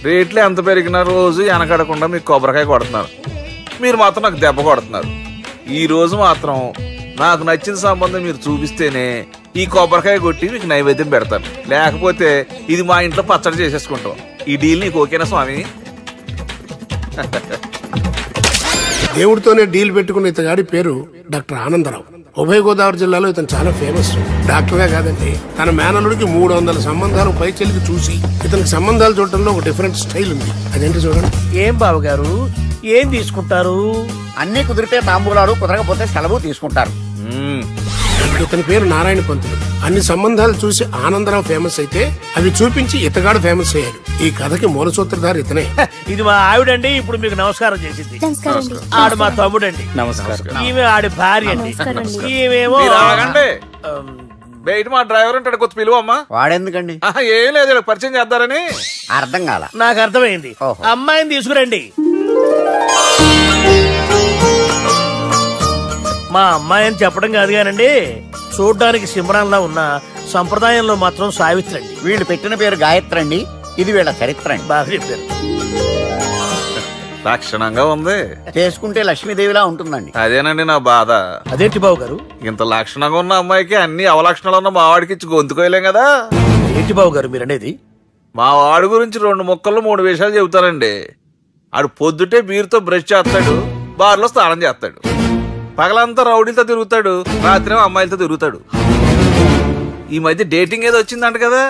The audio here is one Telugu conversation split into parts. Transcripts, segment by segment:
రేట్లు ఎంత పెరిగినా రోజు వెనకడకుండా మీకు కొబ్బరికాయ కొడుతున్నారు, మీరు మాత్రం నాకు దెబ్బ కొడుతున్నారు. ఈ రోజు మాత్రం నాకు నచ్చిన సంబంధం మీరు చూపిస్తేనే ఈ కొబ్బరికాయ కొట్టి మీకు నైవేద్యం పెడతాను, లేకపోతే ఇది మా ఇంట్లో పచ్చడి చేసేసుకుంటాం. ఈ డీల్ నీకు ఓకేనా స్వామి? దేవుడితోనే డీల్ పెట్టుకున్న ఇతగాడి పేరు డాక్టర్ ఆనందరావు. ఉభయ గోదావరి జిల్లాలో ఇతను చాలా ఫేమస్. డాక్టర్గా కాదండి, తన మేనలుడికి 300 సంబంధాలు పైచెలికి చూసి ఇతనికి సంబంధాలు చూడటంలో ఒక డిఫరెంట్ స్టైల్ ఉంది. అదేంటి చూడండి. ఏం బాబు గారు, ఏం తీసుకుంటారు? అన్ని కుదిరితే తాంబూలాలు, కుదరకపోతే సెలవు తీసుకుంటారు. ఇతని పేరు నారాయణ పంతులు. అన్ని సంబంధాలు చూసి ఆనందరావు ఫేమస్ అయితే అవి చూపించి ఇతగాడు ఫేమస్ అయ్యాడు. ఈ కథకి మూల సూత్రధారి ఇతనే. ఇది మా ఆవిడండి, ఇప్పుడు మీకు నమస్కారం చేసింది. ఆడు మా తమ్ముడండి. నమస్కారం. ఈమె ఆడి భార్య అండి. ఈమెమో బయట మా డ్రైవర్ ఉంటాడు, కొత్త పిలువమ్మా. వాడెందుకండి? ఏం లేదు, పరిచయం చేద్దారని. అర్థం కాల. నాకు అర్థమైంది. అమ్మాయిని తీసుకురండి. మా అమ్మాయి అని చెప్పడం కాదు కానండి, చూడ్డానికి సింహరాన్లా ఉన్న సంప్రదాయంలో మాత్రం సావిత్రి అండి. వీళ్ళు పెట్టిన పేరు గాయత్రి అండి. ఇది వీళ్ళ చరిత్ర అండి. బాగా చెప్పారు. లక్షణంగా ఉంది. చేసుకుంటే లక్ష్మీదేవిలా ఉంటుందండి. అదేనండి నా బాధ. అదేంటి బాబు గారు? ఇంత లక్షణంగా ఉన్న అమ్మాయికి అన్ని అవలక్షణాలు ఉన్న మా వాడికి ఇచ్చి గొంతుకోయలేం కదా. ఏంటి బాబు గారు మీరు అనేది? మా వాడి గురించి 2 ముక్కల్లో 3 విషయాలు చెబుతానండి. ఆడు పొద్దుటే బీరుతో బ్రష్ చేస్తాడు, బార్లో స్నానం చేస్తాడు, పగలంతా రౌడీలతో తిరుగుతాడు, రాత్రి అమ్మాయిలతో తిరుగుతాడు. ఈ మధ్య డేటింగ్ ఏదో వచ్చిందంట కదా,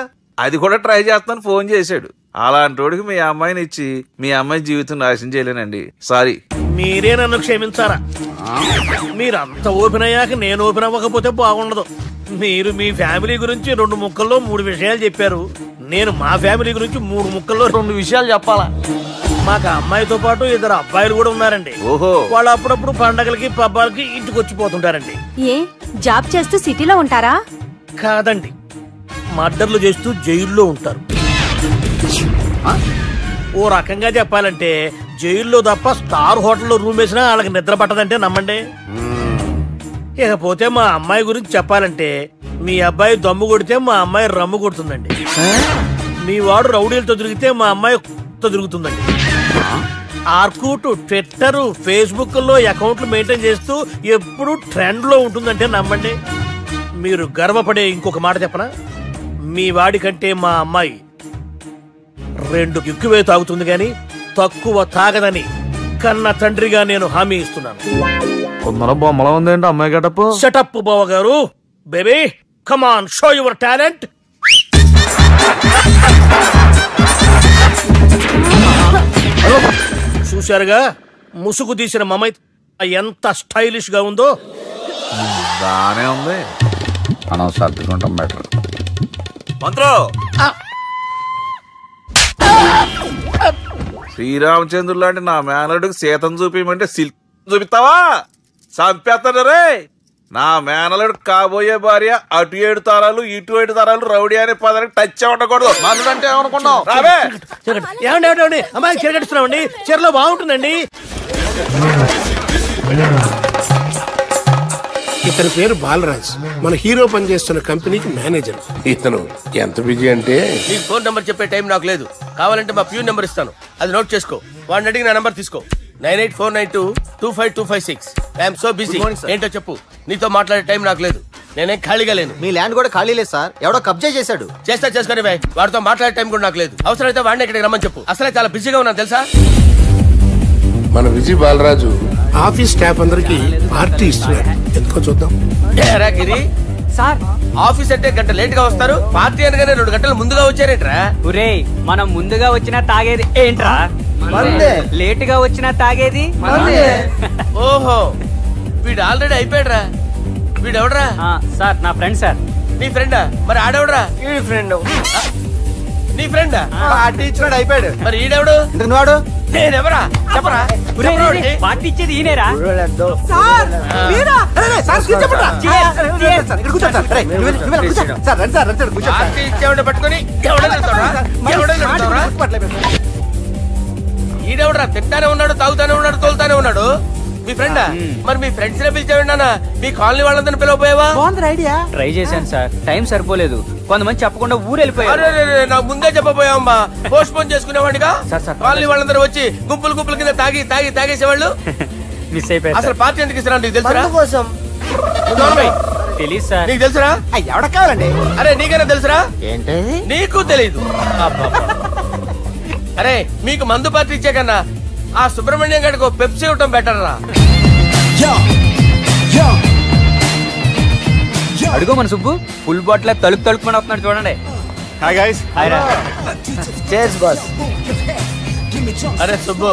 అది కూడా ట్రై చేస్తాను ఫోన్ చేశాడు. అలాంటి వాడికి మీ అమ్మాయిని ఇచ్చి మీ అమ్మాయి జీవితం నాశనం చేయలేనండి. సారీ. మీరే నన్ను క్షమించారా? మీరంత ఓపెన్ అయ్యాక నేను ఓపెన్ అవ్వకపోతే బాగుండదు. మీరు మీ ఫ్యామిలీ గురించి 2 ముక్కల్లో 3 విషయాలు చెప్పారు. నేను మా ఫ్యామిలీ గురించి 3 ముక్కల్లో 2 విషయాలు చెప్పాలా? మాకు అమ్మాయితో పాటు 2 అబ్బాయిలు కూడా ఉన్నారండి. ఓహో. వాళ్ళు అప్పుడప్పుడు పండగలకి పబ్బాలకి ఇంటికి వచ్చిపోతుంటారండి. ఏ జాబ్ చేస్తూ సిటీలో ఉంటారా? కాదండి, మర్డర్లు చేస్తూ జైల్లో ఉంటారు. ఓ రకంగా చెప్పాలంటే జైల్లో తప్ప స్టార్ హోటల్లో రూమ్ వేసినా వాళ్ళకి నిద్ర పట్టదంటే నమ్మండి. ఇకపోతే మా అమ్మాయి గురించి చెప్పాలంటే మీ అబ్బాయి దమ్ము కొడితే మా అమ్మాయి రమ్ము కొడుతుందండి. మీ వాడు రౌడీలతో తిరిగితే మా అమ్మాయి తిరుగుతుందండి. ఆర్కుట్, ట్విట్టర్, ఫేస్బుక్ లో అకౌంట్లు మెయింటైన్ చేస్తూ ఎప్పుడు ట్రెండ్ లో ఉంటుందంటే నమ్మండి. మీరు గర్వపడే ఇంకొక మాట చెప్పనా? మీ వాడి కంటే మా అమ్మాయి 2 ఎక్కువే తాగుతుంది గాని తక్కువ తాగదని కన్న తండ్రిగా నేను హామీ ఇస్తున్నాను. బొమ్మలా ఉందేంటి అమ్మాయి గడప? షటప్ బావ గారు. Baby come on, show your talent. చూశారుగా ముసుగు తీసిన మమై ఎంత స్టైలిష్ గా ఉందో. బానే ఉంది. మనం సర్దుకుంటాం బెటర్. మంత్రో, శ్రీరామచంద్రుడు లాంటి నా మేనలుడికి సీతను చూపించమంటే సిల్క్ చూపిస్తావా? చంపేస్తాడు రే. నా మేనలుడు కాబోయే భార్య అటు 7 తరాలు ఇటు 7 తరాలు రౌడీ అనే పదానికి టచ్ ఉండకూడదు. మనుడు అంటే ఏమనుకున్నావు? ఏమండి అమ్మాయి చెరగడుస్తున్నామండి, చెరలో బాగుంటుందండి. ఇతని పేరు బాలరాజ్. మన హీరో పనిచేస్తున్న కంపెనీకి మేనేజర్. ఇతను ఎంత బిజీ అంటే నీకు ఫోన్ నంబర్ చెప్పే టైం నాకు లేదు. కావాలంటే మా ప్యూన్ నెంబర్ ఇస్తాను, అది నోట్ చేసుకో. వాడిని అడిగి నా నంబర్ తీసుకో. 9849225256. I'm so busy. ఏంటో చెప్పు. నీతో మాట్లాడే టైం నాకు లేదు, నేనేం ఖాళీగా లేను. మీ ల్యాండ్ కూడా ఖాళీ లేదు సార్, ఎవడో కబ్జా చేశాడు. చేసుకొని వాడితో మాట్లాడే టైం కూడా నాకు లేదు. అవసరమైతే వాడిని ఇక్కడికి రమ్మని చెప్పు. అసలే చాలా బిజీగా ఉన్నాను తెలుసా. మన విజయ్ బాలరాజు ఆఫీస్ స్టాఫ్ అందరికి పార్టీ ఇస్తున్నాడు. ఎందుకో చూద్దాం. సార్ ఆఫీస్ అంటే గంట లేట్ గా వస్తారు, పార్టీ అనగానే 2 గంటలు ముందుగా వచ్చారేంట్రా? ఒరే మనం ముందుగా వచ్చినా తాగేది ఏంట్రా? లేట్ గా వచ్చినా తాగేది. ఓహో, వీడు ఆల్రెడీ అయిపోయాడ్రా. వీడెవడరా? సార్ నా ఫ్రెండ్ సార్. నీ ఫ్రెండా? మరి ఆడెవడరా? ఈ ఫ్రెండ్. నీ ఫ్రెండా? పార్టీ ఇచ్చినాడు, అయిపోయాడు. మరి ఈడెవడు? వాడు నేనెవరా చెప్పరా? పార్టీ ఇచ్చేది ఈయనేరా? పార్టీ ఇచ్చేవాడిని పట్టుకొని ఈడెవడరా? తింటానే ఉన్నాడు, తాగుతానే ఉన్నాడు, తోలుతానే ఉన్నాడు. మీ ఫ్రెండా? మరి మీ ఫ్రెండ్స్ నే పిలిచావండి నాన్న, మీ కాలనీ వాళ్ళందరినీ పిలవపోయావా? ట్రై చేశాను సార్, టైం సరిపోలేదు. కొంతమంది చెప్పకుండా ఊరు వెళ్ళిపోయారు. నాకు ముందే చెప్పబోయావమ్మా, పోస్ట్ పోన్ చేసుకునేవాడిగా. సార్. కాలనీ వాళ్ళందరూ వచ్చి గుంపులు గుంపుల కింద తాగేసేవాళ్ళు. మిస్ అయిపోయారు. అసలు పార్టీ ఎందుకు ఇస్తున్నా నీకు తెలుసురా? తెలీదు సార్. నీకు తెలుసురా? ఎవడ కావాలండి? అరే నీకైనా తెలుసురా? ఏంటి నీకు తెలీదు? అరే మీకు మందు పార్టీ ఇచ్చే కన్నా ఆ సుబ్రహ్మణ్యం గారికి పెప్సీ ఇవ్వటం బెటర్ రా. అడుగు మన సుబ్బు ఫుల్ బాటిల్ తలుపుమని వస్తున్నాడు చూడండి. Hi guys. Chairs boss. అరే సుబ్బు,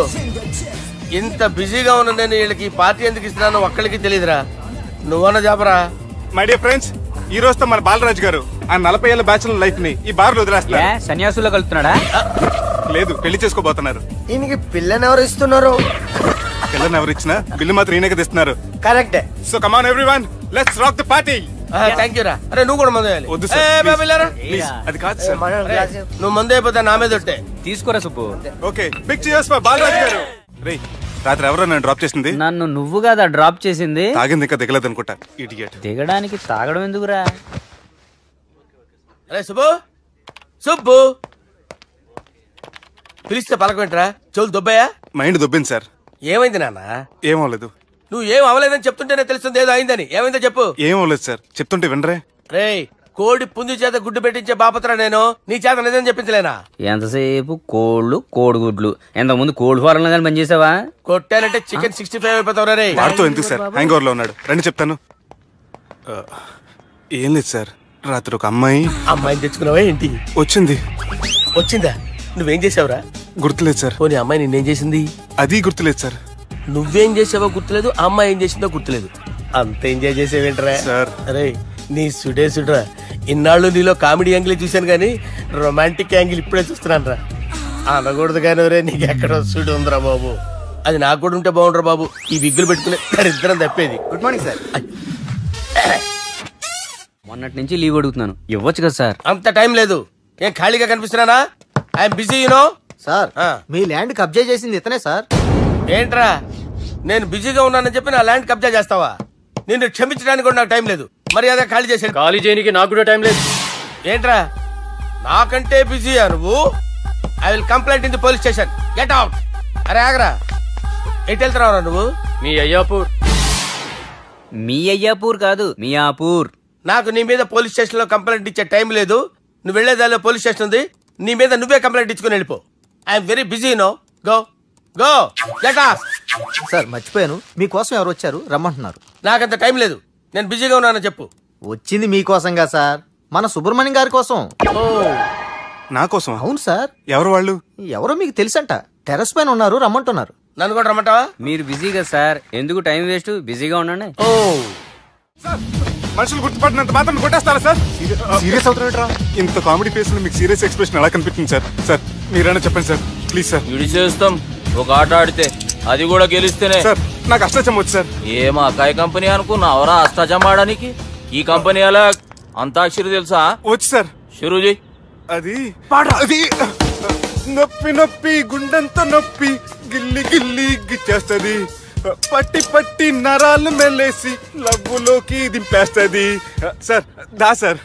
ఇంత బిజీగా ఉన్న నేను వీళ్ళకి ఈ పార్టీ ఎందుకు ఇస్తున్నానో ఒక్కడికి తెలియదురా. నువ్వన్న చెప్పరా. మై డియర్ ఫ్రెండ్స్, ఈ రోజుతో మన బాలరాజు గారు ఆ 40 ఏళ్ల బ్యాచులర్ లైఫ్ ని ఈ బార్ లో వదిలేస్తున్నారు. సన్యాసుల్లో కలుతున్నాడా? లేదు, పెళ్లి చేసుకోబోతున్నారు. ఈయనకి పిల్లని ఎవరు ఇస్తున్నారు? పిల్లని ఎవరు ఇచ్చినా బిల్లు మాత్రం ఈయనకే తెస్తున్నారు. కరెక్టే. So come on everyone, let's rock the party. Thank you రా. అరే నువ్వు కూడా మందు వేయాలి. వద్దు సార్, ప్లీజ్. అది కాదు సార్. నువ్వు మందు అయిపోతే నా మీద ఒట్టే. తీసుకోరా Subbu. Okay, big cheers for Balaraju garu. రే, రాత్రి ఎవరో నన్ను డ్రాప్ చేసింది? నన్ను నువ్వు కదా డ్రాప్ చేసింది. తాగింది ఇంకా దిగలేదు అనుకుంటా. ఇడియట్. దిగడానికి తాగడం ఎందుకురా? అరే సుబ్బు, సుబ్బు పిలిస్తే పలకమేంట్రా? చెవులు దొబ్బయా? Mind దొబ్బింది sir. ఏమైంది నాన్న? ఏమవలేదు. నువ్వు ఏం అవలేదని చెప్తుంటేనే తెలుస్తుంది ఏదో అయిందని. ఏమైందో చెప్పు. ఏమవలేదు సార్, చెప్తుంటే వినరే. రే, కోడి పుంజు చేత గుడ్డు పెట్టించే బాపత్రా నేను. నీ చేత నిజం చెప్పించలేనా? ఎంతసేపు కోళ్ళు కోడిగుడ్లు. ఎంతకుముందు కోడి ఫారంలో కానీ పనిచేసావా? కొట్టానంటే చికెన్ 65 అయిపోతావు రే. వాడితో ఎందుకు సార్, హ్యాంగ్ ఓవర్ లో ఉన్నాడు. రండి చెప్తాను. ఏం లేదు సార్, రాత్రి ఒక అమ్మాయిని తెచ్చుకున్నావా ఏంటి? వచ్చిందా? నువ్వేం చేసావురా? గుర్తులేదు సార్. పోనీ అమ్మాయి నిన్నేం చేసింది? అది గుర్తులేదు సార్. నువ్వేం చేసావో గుర్తులేదు, ఆ అమ్మాయి ఏం చేసిందో గుర్తులేదు. అంత ఎంజాయ్ చేసేవేంట్రా సార్? అరే నీ సుడరా. ఇన్నాళ్ళు నీలో కామెడీ యాంగిల్ చూశాను కానీ రొమాంటిక్ యాంగిల్ ఇప్పుడే చూస్తున్నాను రా. అనకూడదు కానీ రే, నీకు ఎక్కడ సుడు ఉందిరా బాబు. అది నాకు కూడా ఉంటే బాగుండ్రా బాబు. ఈ విగ్గులు పెట్టుకునే ఇద్దరం తప్పేది. Good morning sir. మొన్నటి నుంచి లీవ్ అడుగుతున్నాను, ఇవ్వచ్చు కదా సార్? అంత టైం లేదు. ఏం ఖాళీగా కనిపిస్తున్నానా? I'm busy you know. సార్, మీ ల్యాండ్ కబ్జా చేసింది ఇతనే సార్. ఏంట్రా, నేను బిజీగా ఉన్నానని చెప్పి నా ల్యాండ్ కబ్జా చేస్తావా? నిన్ను క్షమించడానికి కూడా నాకు టైం లేదు. మర్యాద ఖాళీ చేసాడు. ఖాళీ చేయడానికి నాకు కూడా టైం లేదు. ఏంట్రా, నాకంటే బిజీయా నువ్వు? I will complaint in the police station. Get out. అరే ఆగరా, ఎటు వెళ్తున్నావురా నువ్వు? మీ అయ్యాపూర్. మీ అయ్యాపూర్ కాదు, మియాపూర్. నాకు నీ మీద పోలీస్ స్టేషన్ లో కంప్లైంట్ ఇచ్చే టైం లేదు. నువ్వు వెళ్లేదాలో పోలీస్ స్టేషన్ ఉంది. నీ మీద నువ్వే కంప్లైంట్ ఇచ్చుకుని వెళ్ళిపో. I'm very busy no. Go go get out. Sir మర్చిపోయాను, మీకోసం ఎవరు వచ్చారు రమ్మంటున్నారు. నాకంత టైం లేదు, నేను బిజీగా ఉన్నానని చెప్పు. వచ్చింది మీకోసంగా సార్, మన సుబ్రహ్మణ్యం గారి కోసం. నా కోసం? అవును సార్. ఎవరు వాళ్ళు? ఎవరో మీకు తెలుసంట. టెర్రస్ పైన ఉన్నారు, రమ్మంటున్నారు. నన్ను కూడా రమ్మంటావా? మీరు బిజీగా సార్, ఎందుకు టైం వేస్ట్, బిజీగా ఉండండి. మనుషులు గుర్తుపడినంత మాత్రం కొట్టేస్తారా సార్? సీరియస్ అవుతారా? ఇంత కామెడీ ఫేస్ లో మీకు సీరియస్ ఎక్స్ప్రెషన్ ఎలా కనిపిస్తుంది సార్? సార్ మీరైనా చెప్పండి సార్, ప్లీజ్ సార్. చేస్తాం ఒక ఆట ఆడితే, అది కూడా గెలిస్తేనే. సార్ నాకు అష్టాచం వచ్చు సార్. ఏం అకాయ కంపెనీ అనుకున్నావరా అష్టాచం ఆడడానికి? ఈ కంపెనీ అలా అంతాక్షరి తెలుసా? వచ్చు సార్. షురూజీ. అది నొప్పి నొప్పి గుండెంతో నొప్పి గిల్లి గిల్లి గిచ్చేస్తది, పట్టి పట్టి నరాలు మెల్లేసి లవ్వులోకి దింపేస్తది. సార్ దా సార్.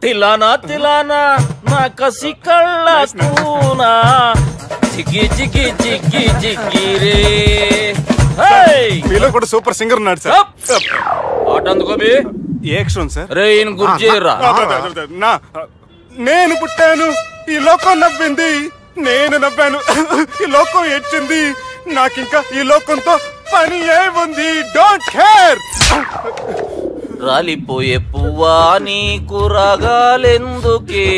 తిలానా తిలానా నా కసి కళ్ళ కూనా చికి చికి చికి చికి రే. మీలో కూడా సూపర్ సింగర్ ఉన్నాడు సార్. ఆట అందుకోబి ఏ అక్షరం సార్? రే ఈయన గుర్తు చేయరా. నేను పుట్టాను, ఈ లోకం నవ్వింది, నేను నవ్వాను, ఈ లోకం ఏడ్చింది, నాకింకా ఈ లోకంతో పని ఏముంది? Don't care. రాలిపోయే పువ్వా నీకు రాగాలెందుకే,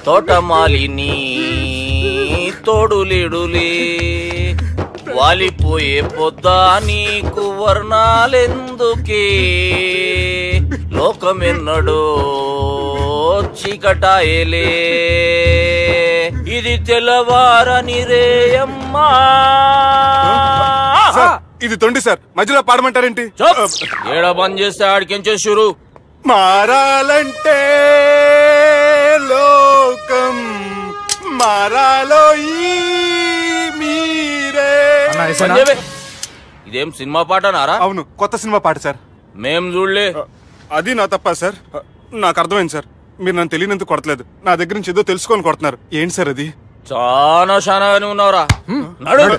తోటమాలిని తోడులిడులే, వాలిపోయే పొద్దా నీకు వర్ణాలెందుకే, లోకమెన్నడో చీకటాయలే, ఇది తెల్లవారని రేయమ్మా. ఇది తొండి సార్, మధ్యలో పాడమంటారేంటి? ఏడ బంద్ చేస్తే ఆడికించే షురు. మారాలంటే లోకం మారాలో ఈ మీరే. ఇదేం సినిమా పాటనారా? అవును, కొత్త సినిమా పాట సార్. మేం చూడలే. అది నా తప్ప సార్. నాకు అర్థమైంది సార్. మీరు నన్ను తెలియనందుకు కొడతలేదు, నా దగ్గర నుంచి ఏదో తెలుసుకొని కొడుతున్నారు. ఏంటి సార్ అది? చాలా శానాగానే ఉన్నావురా. నడు.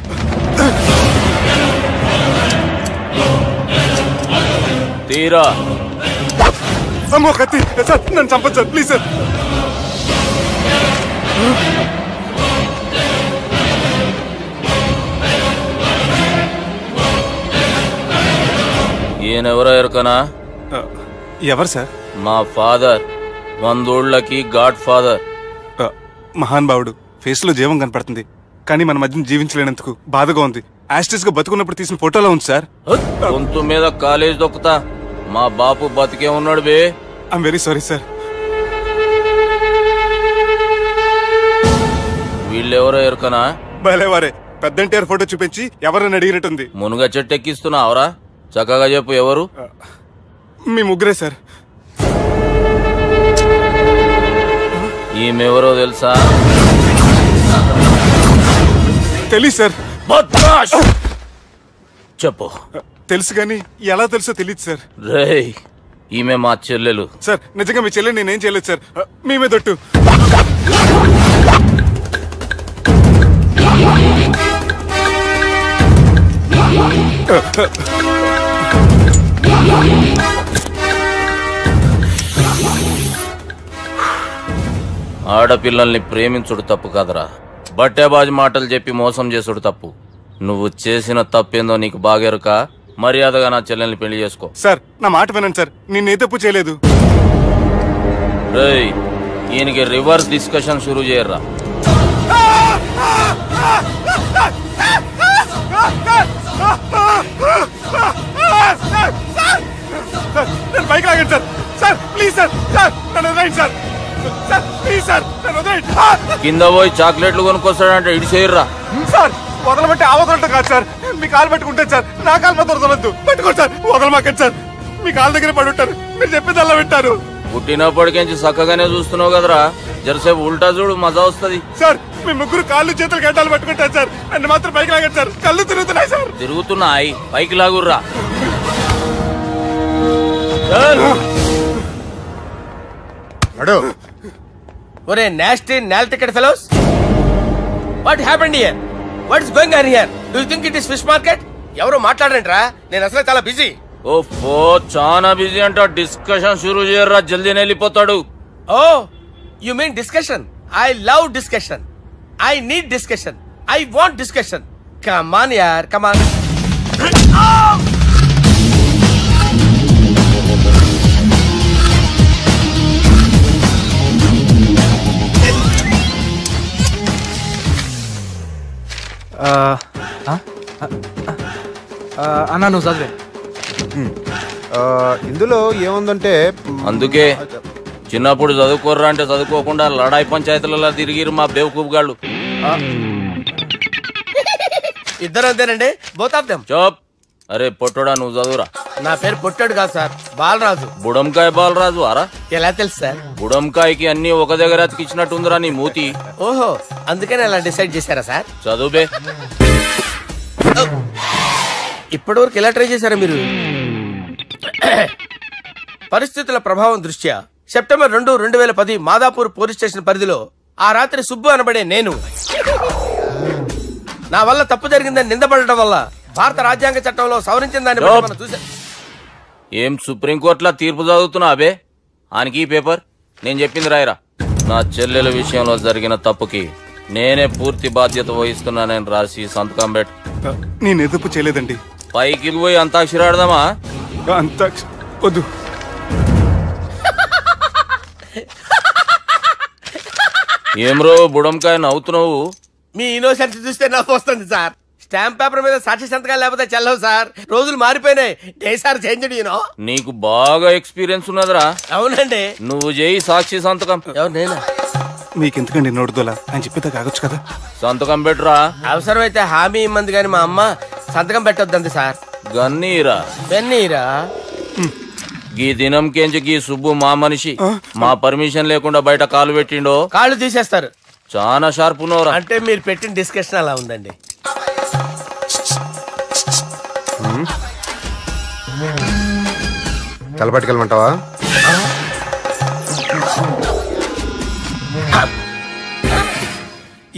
తీరా. అమ్మో కత్తి సార్, నన్ను చంపదు సార్, ప్లీజ్ సార్. ఈయనెవరో ఎరుకనా? ఎవరు సార్? మా ఫాదర్, 100 గాడ్ ఫాదర్. మహాన్ భావుడు. ఫేస్ లో జీవం కనపడుతుంది, కానీ మన మధ్యన జీవించలేనందుకు బాధగా ఉంది. యాస్టిస్ గా బతుకున్నప్పుడు తీసిన ఫోటోలో ఉంది సార్. గొంతు మీద కాలేజ్ దొక్కుతా. మా బాపు బతికే ఉన్నాడు బే. I'm very sorry sir. వీళ్ళెవరో ఎరుకనా? భలేవారే, పెద్ద ఎన్టీఆర్ ఫోటో చూపించి ఎవరని అడిగినట్టుంది. మునుగ చెట్టు ఎక్కిస్తున్నావురా? చక్కగా చెప్పు, ఎవరు? మీ ముగ్గురే సార్. ఈమెవరో తెలుసా? తెలీదు సార్. చెప్పు. తెలుసు కానీ ఎలా తెలుసో తెలియదు సార్. రేయ్, ఈమె మా చెల్లెలు. సార్ నిజంగా మీ చెల్లెలు నేనేం చేయలేదు సార్. మీ మీద ఒట్టు. ఆడపిల్లల్ని ప్రేమించుడు తప్పు కాదరా, బట్టేబాజు మాటలు చెప్పి మోసం చేసుడు తప్పు. నువ్వు చేసిన తప్పేందో నీకు బాగెరుక. మర్యాదగా నా చెల్లెల్ని పెళ్లి చేసుకో. సార్ నా మాట వినండి సార్, నేనే తప్పు చేయలేదు. రేయ్, ఈయనకి రివర్స్ డిస్కషన్ షురూ చేయర్రా. నేను బైక్ లాగండి sir. Sir please sir, sir నన్ను వదిలేయండి సార్. సార్ ప్లీజ్ సార్, నన్ను వదిలేయండి. కింద పోయి చాక్లెట్లు కొనుక్కొస్తాడంటే ఇటు చేయర్రా. సార్ వదలమంటే ఆ వదలటం కాదు సార్, మీ కాలు పట్టుకుంటాను సార్. నా కాలు మాత్రం వదలొద్దు, పట్టుకోండి సార్. వదలమాకండి సార్, మీ కాలు దగ్గర పడి ఉంటారు. మీరు చెప్పేది అలా వింటారు. పుట్టినప్పటికేంచి చక్కగానే చూస్తున్నావు కదరా, జరసేపు ఉల్టా చూడు, మజా వస్తుంది. సార్ మీ ముగ్గురు కాళ్ళు చేతులు గడ్డాలు పట్టుకుంటారు సార్, నన్ను మాత్రం బైక్ లాగండి సార్. కళ్ళు తిరుగుతున్నాయి సార్. తిరుగుతున్నాయి, పైకి లాగుర్రా. ఒరే నాస్టీ నాల్టికెట్ fellows, what happened here? What is going on here? Do you think it is fish market? ఎవరో మాట్లాడండిరా, నేను అసలే చాలా బిజీ. ఓఫో, చాలా బిజీ అంట. డిస్కషన్ షురూ చేయర్రా, జల్దీ వెళ్ళిపోతాడు. Oh you mean discussion? I love discussion. I need discussion. I want discussion. Come on యార్, కమ్ ఆన్. అన్నా నువ్వు చదివే. ఇందులో ఏముందంటే, అందుకే చిన్నప్పుడు చదువుకోర్రా అంటే చదువుకోకుండా లడాయి పంచాయతీలలో తిరిగిరు మా బేవకూపు గాళ్ళు. ఇద్దరు అంతేనండి, బోత్ ఆఫ్ దెమ్. చోప్. అరే పొట్టోడా, నువ్వు చదువురా. నా పేరు పొట్టాడు కాదు సార్, బాలరాజు. బుడంకాయ బాలరాజు అరా? ఎలా తెలుసు సార్? బుడంకాయకి అన్ని ఒక దగ్గర అతికిచ్చినట్టుందిరా నీ మూతి. ఓహో, అందుకని అలా డిసైడ్ చేశారా సార్? చదువుబే. ఇప్పటి వరకు ఎలా ట్రై చేశారా మీరు? పరిస్థితుల ప్రభావం దృష్ట్యా సెప్టెంబర్ 2, 2010 మాదాపూర్ పోలీస్ స్టేషన్ పరిధిలో ఆ రాత్రి సుబ్బు అనబడే నేను నా వల్ల తప్పు జరిగిందని నిందపడటం వల్ల భారత రాజ్యాంగ చట్టంలో సవరించిన దాన్ని బట్టి మనం చూసా. ఏం సుప్రీంకోర్టులో తీర్పు చదువుతున్నా అబే? ఆనికి ఈ పేపర్ నేను చెప్పింది రాయరా. నా చెల్లెల విషయంలో జరిగిన తప్పుకి నేనే పూర్తి బాధ్యత వహిస్తున్నానని రాసి సంతకం పెట్టు. నేను ఎదుపు చేయలేదండి. పైకి పోయి అంతాక్షరి ఆడదామా? వద్దు. ఏమ్రో బుడంకాయ నవ్వుతున్నావు? మీ ఇన్నోసెన్స్ చూస్తే నవ్వు వస్తుంది సార్. స్టాంప్ పేపర్ మీద సాక్షి సంతకాలు లేకపోతే చెల్లవు సార్. రోజులు మారిపోయినాయి. Day sir changed you know. నీకు బాగా ఎక్స్పీరియన్స్ ఉన్నదిరా. అవునండి. నువ్వు చేయి సాక్షి సంతకం. ఎవరు నేనా? మీకెందుకండి నోడుదోలా, ఆయన చెప్పేదా కాగొచ్చు కదా. సంతకం పెట్టురా. అవసరమైతే హామీ ఇమ్మంది కానీ మా అమ్మ సంతకం పెట్టొద్దండి సార్. గన్నీరా పెన్నీరా? గీ దినంకేంచి గీ సుబ్బు మా మనిషి. మా పర్మిషన్ లేకుండా బయట కాలు పెట్టిండో కాళ్ళు తీసేస్తారు. చాలా షార్ప్ ఉన్నవరా. అంటే మీరు పెట్టిన డిస్కషన్ అలా ఉందండి. తలపట్టుకెళ్ళమంటావా?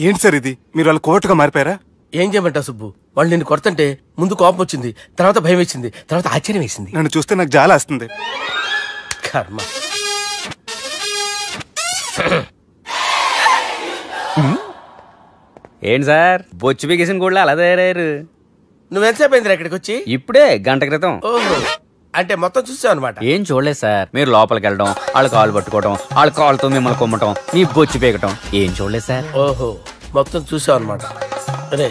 ఏంటి సార్ ఇది? మీరు వాళ్ళు కోర్టుగా మారిపోయారా? ఏం చేయమంటావు సుబ్బు? వాళ్ళు నిన్ను కొడుతుంటే ముందు కోపం వచ్చింది, తర్వాత భయం వేసింది, తర్వాత ఆశ్చర్యం వేసింది. నన్ను చూస్తే నాకు జాలి వస్తుంది. కర్మ. ఏంటి సార్ బొచ్చు బిగేసిన కూడా అలా తయారయ్యారు? నువ్వెంతసేపు అయిందిరా ఇక్కడికి వచ్చి? ఇప్పుడే గంట క్రితం. ఓహో, అంటే మొత్తం చూసావు అనమాట. ఏం చూడలేదు సార్. మీరు లోపలికి వెళ్ళడం, వాళ్ళ కాళ్ళు పట్టుకోవడం, వాళ్ళ కాళ్ళతో మిమ్మల్ని కొమ్మటం, నీ బొచ్చు పీకటం ఏం చూడలేదు సార్. ఓహో, మొత్తం చూసావు అనమాట. అరే,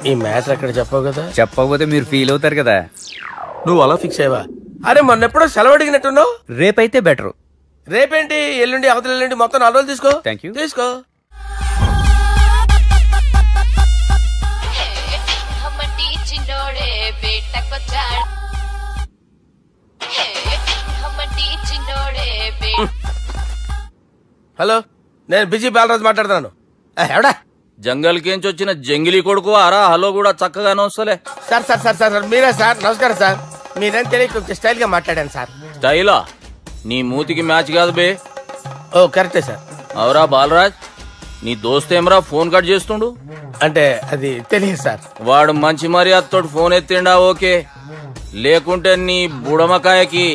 ఈ మ్యాటర్ ఎక్కడ చెప్పావు కదా? చెప్పకపోతే మీరు ఫీల్ అవుతారు కదా. నువ్వు అలా ఫిక్స్ అయ్యవా? అరే, మొన్నెప్పుడో సెలవు అడిగినట్టున్నావు. రేపైతే బెటర్. రేపేంటి, ఎల్లుండి, అవతల ఎల్లుండి, మొత్తం 4 రోజులు తీసుకో. Thank you. తీసుకో. హలో, నేను బిజీ బాలరాజు మాట్లాడుతున్నాను. ఎవడా? జంగల్ కేంచి వచ్చిన జంగిలీ కొడుకు ఆరా. హలో కూడా చక్కగానే వస్తలే. సార్ సార్ సార్ సార్ మీరే సార్? నమస్కారం సార్. మీరేం తెలియక కొంచెం స్టైల్ గా మాట్లాడాను సార్. స్టైలా? నీ మూతికి మ్యాచ్ కాదు బే. ఓ కరెక్టే సార్. అవరా బాలరాజ్, నీ దోస్త్ ఏమరా ఫోన్ కట్ చేస్తుండు? అంటే అది తెలియదు సార్. వాడు మంచి మర్యాదతో ఫోన్ ఎత్తిండా ఓకే, లేకుంటే నీ బుడమకాయకి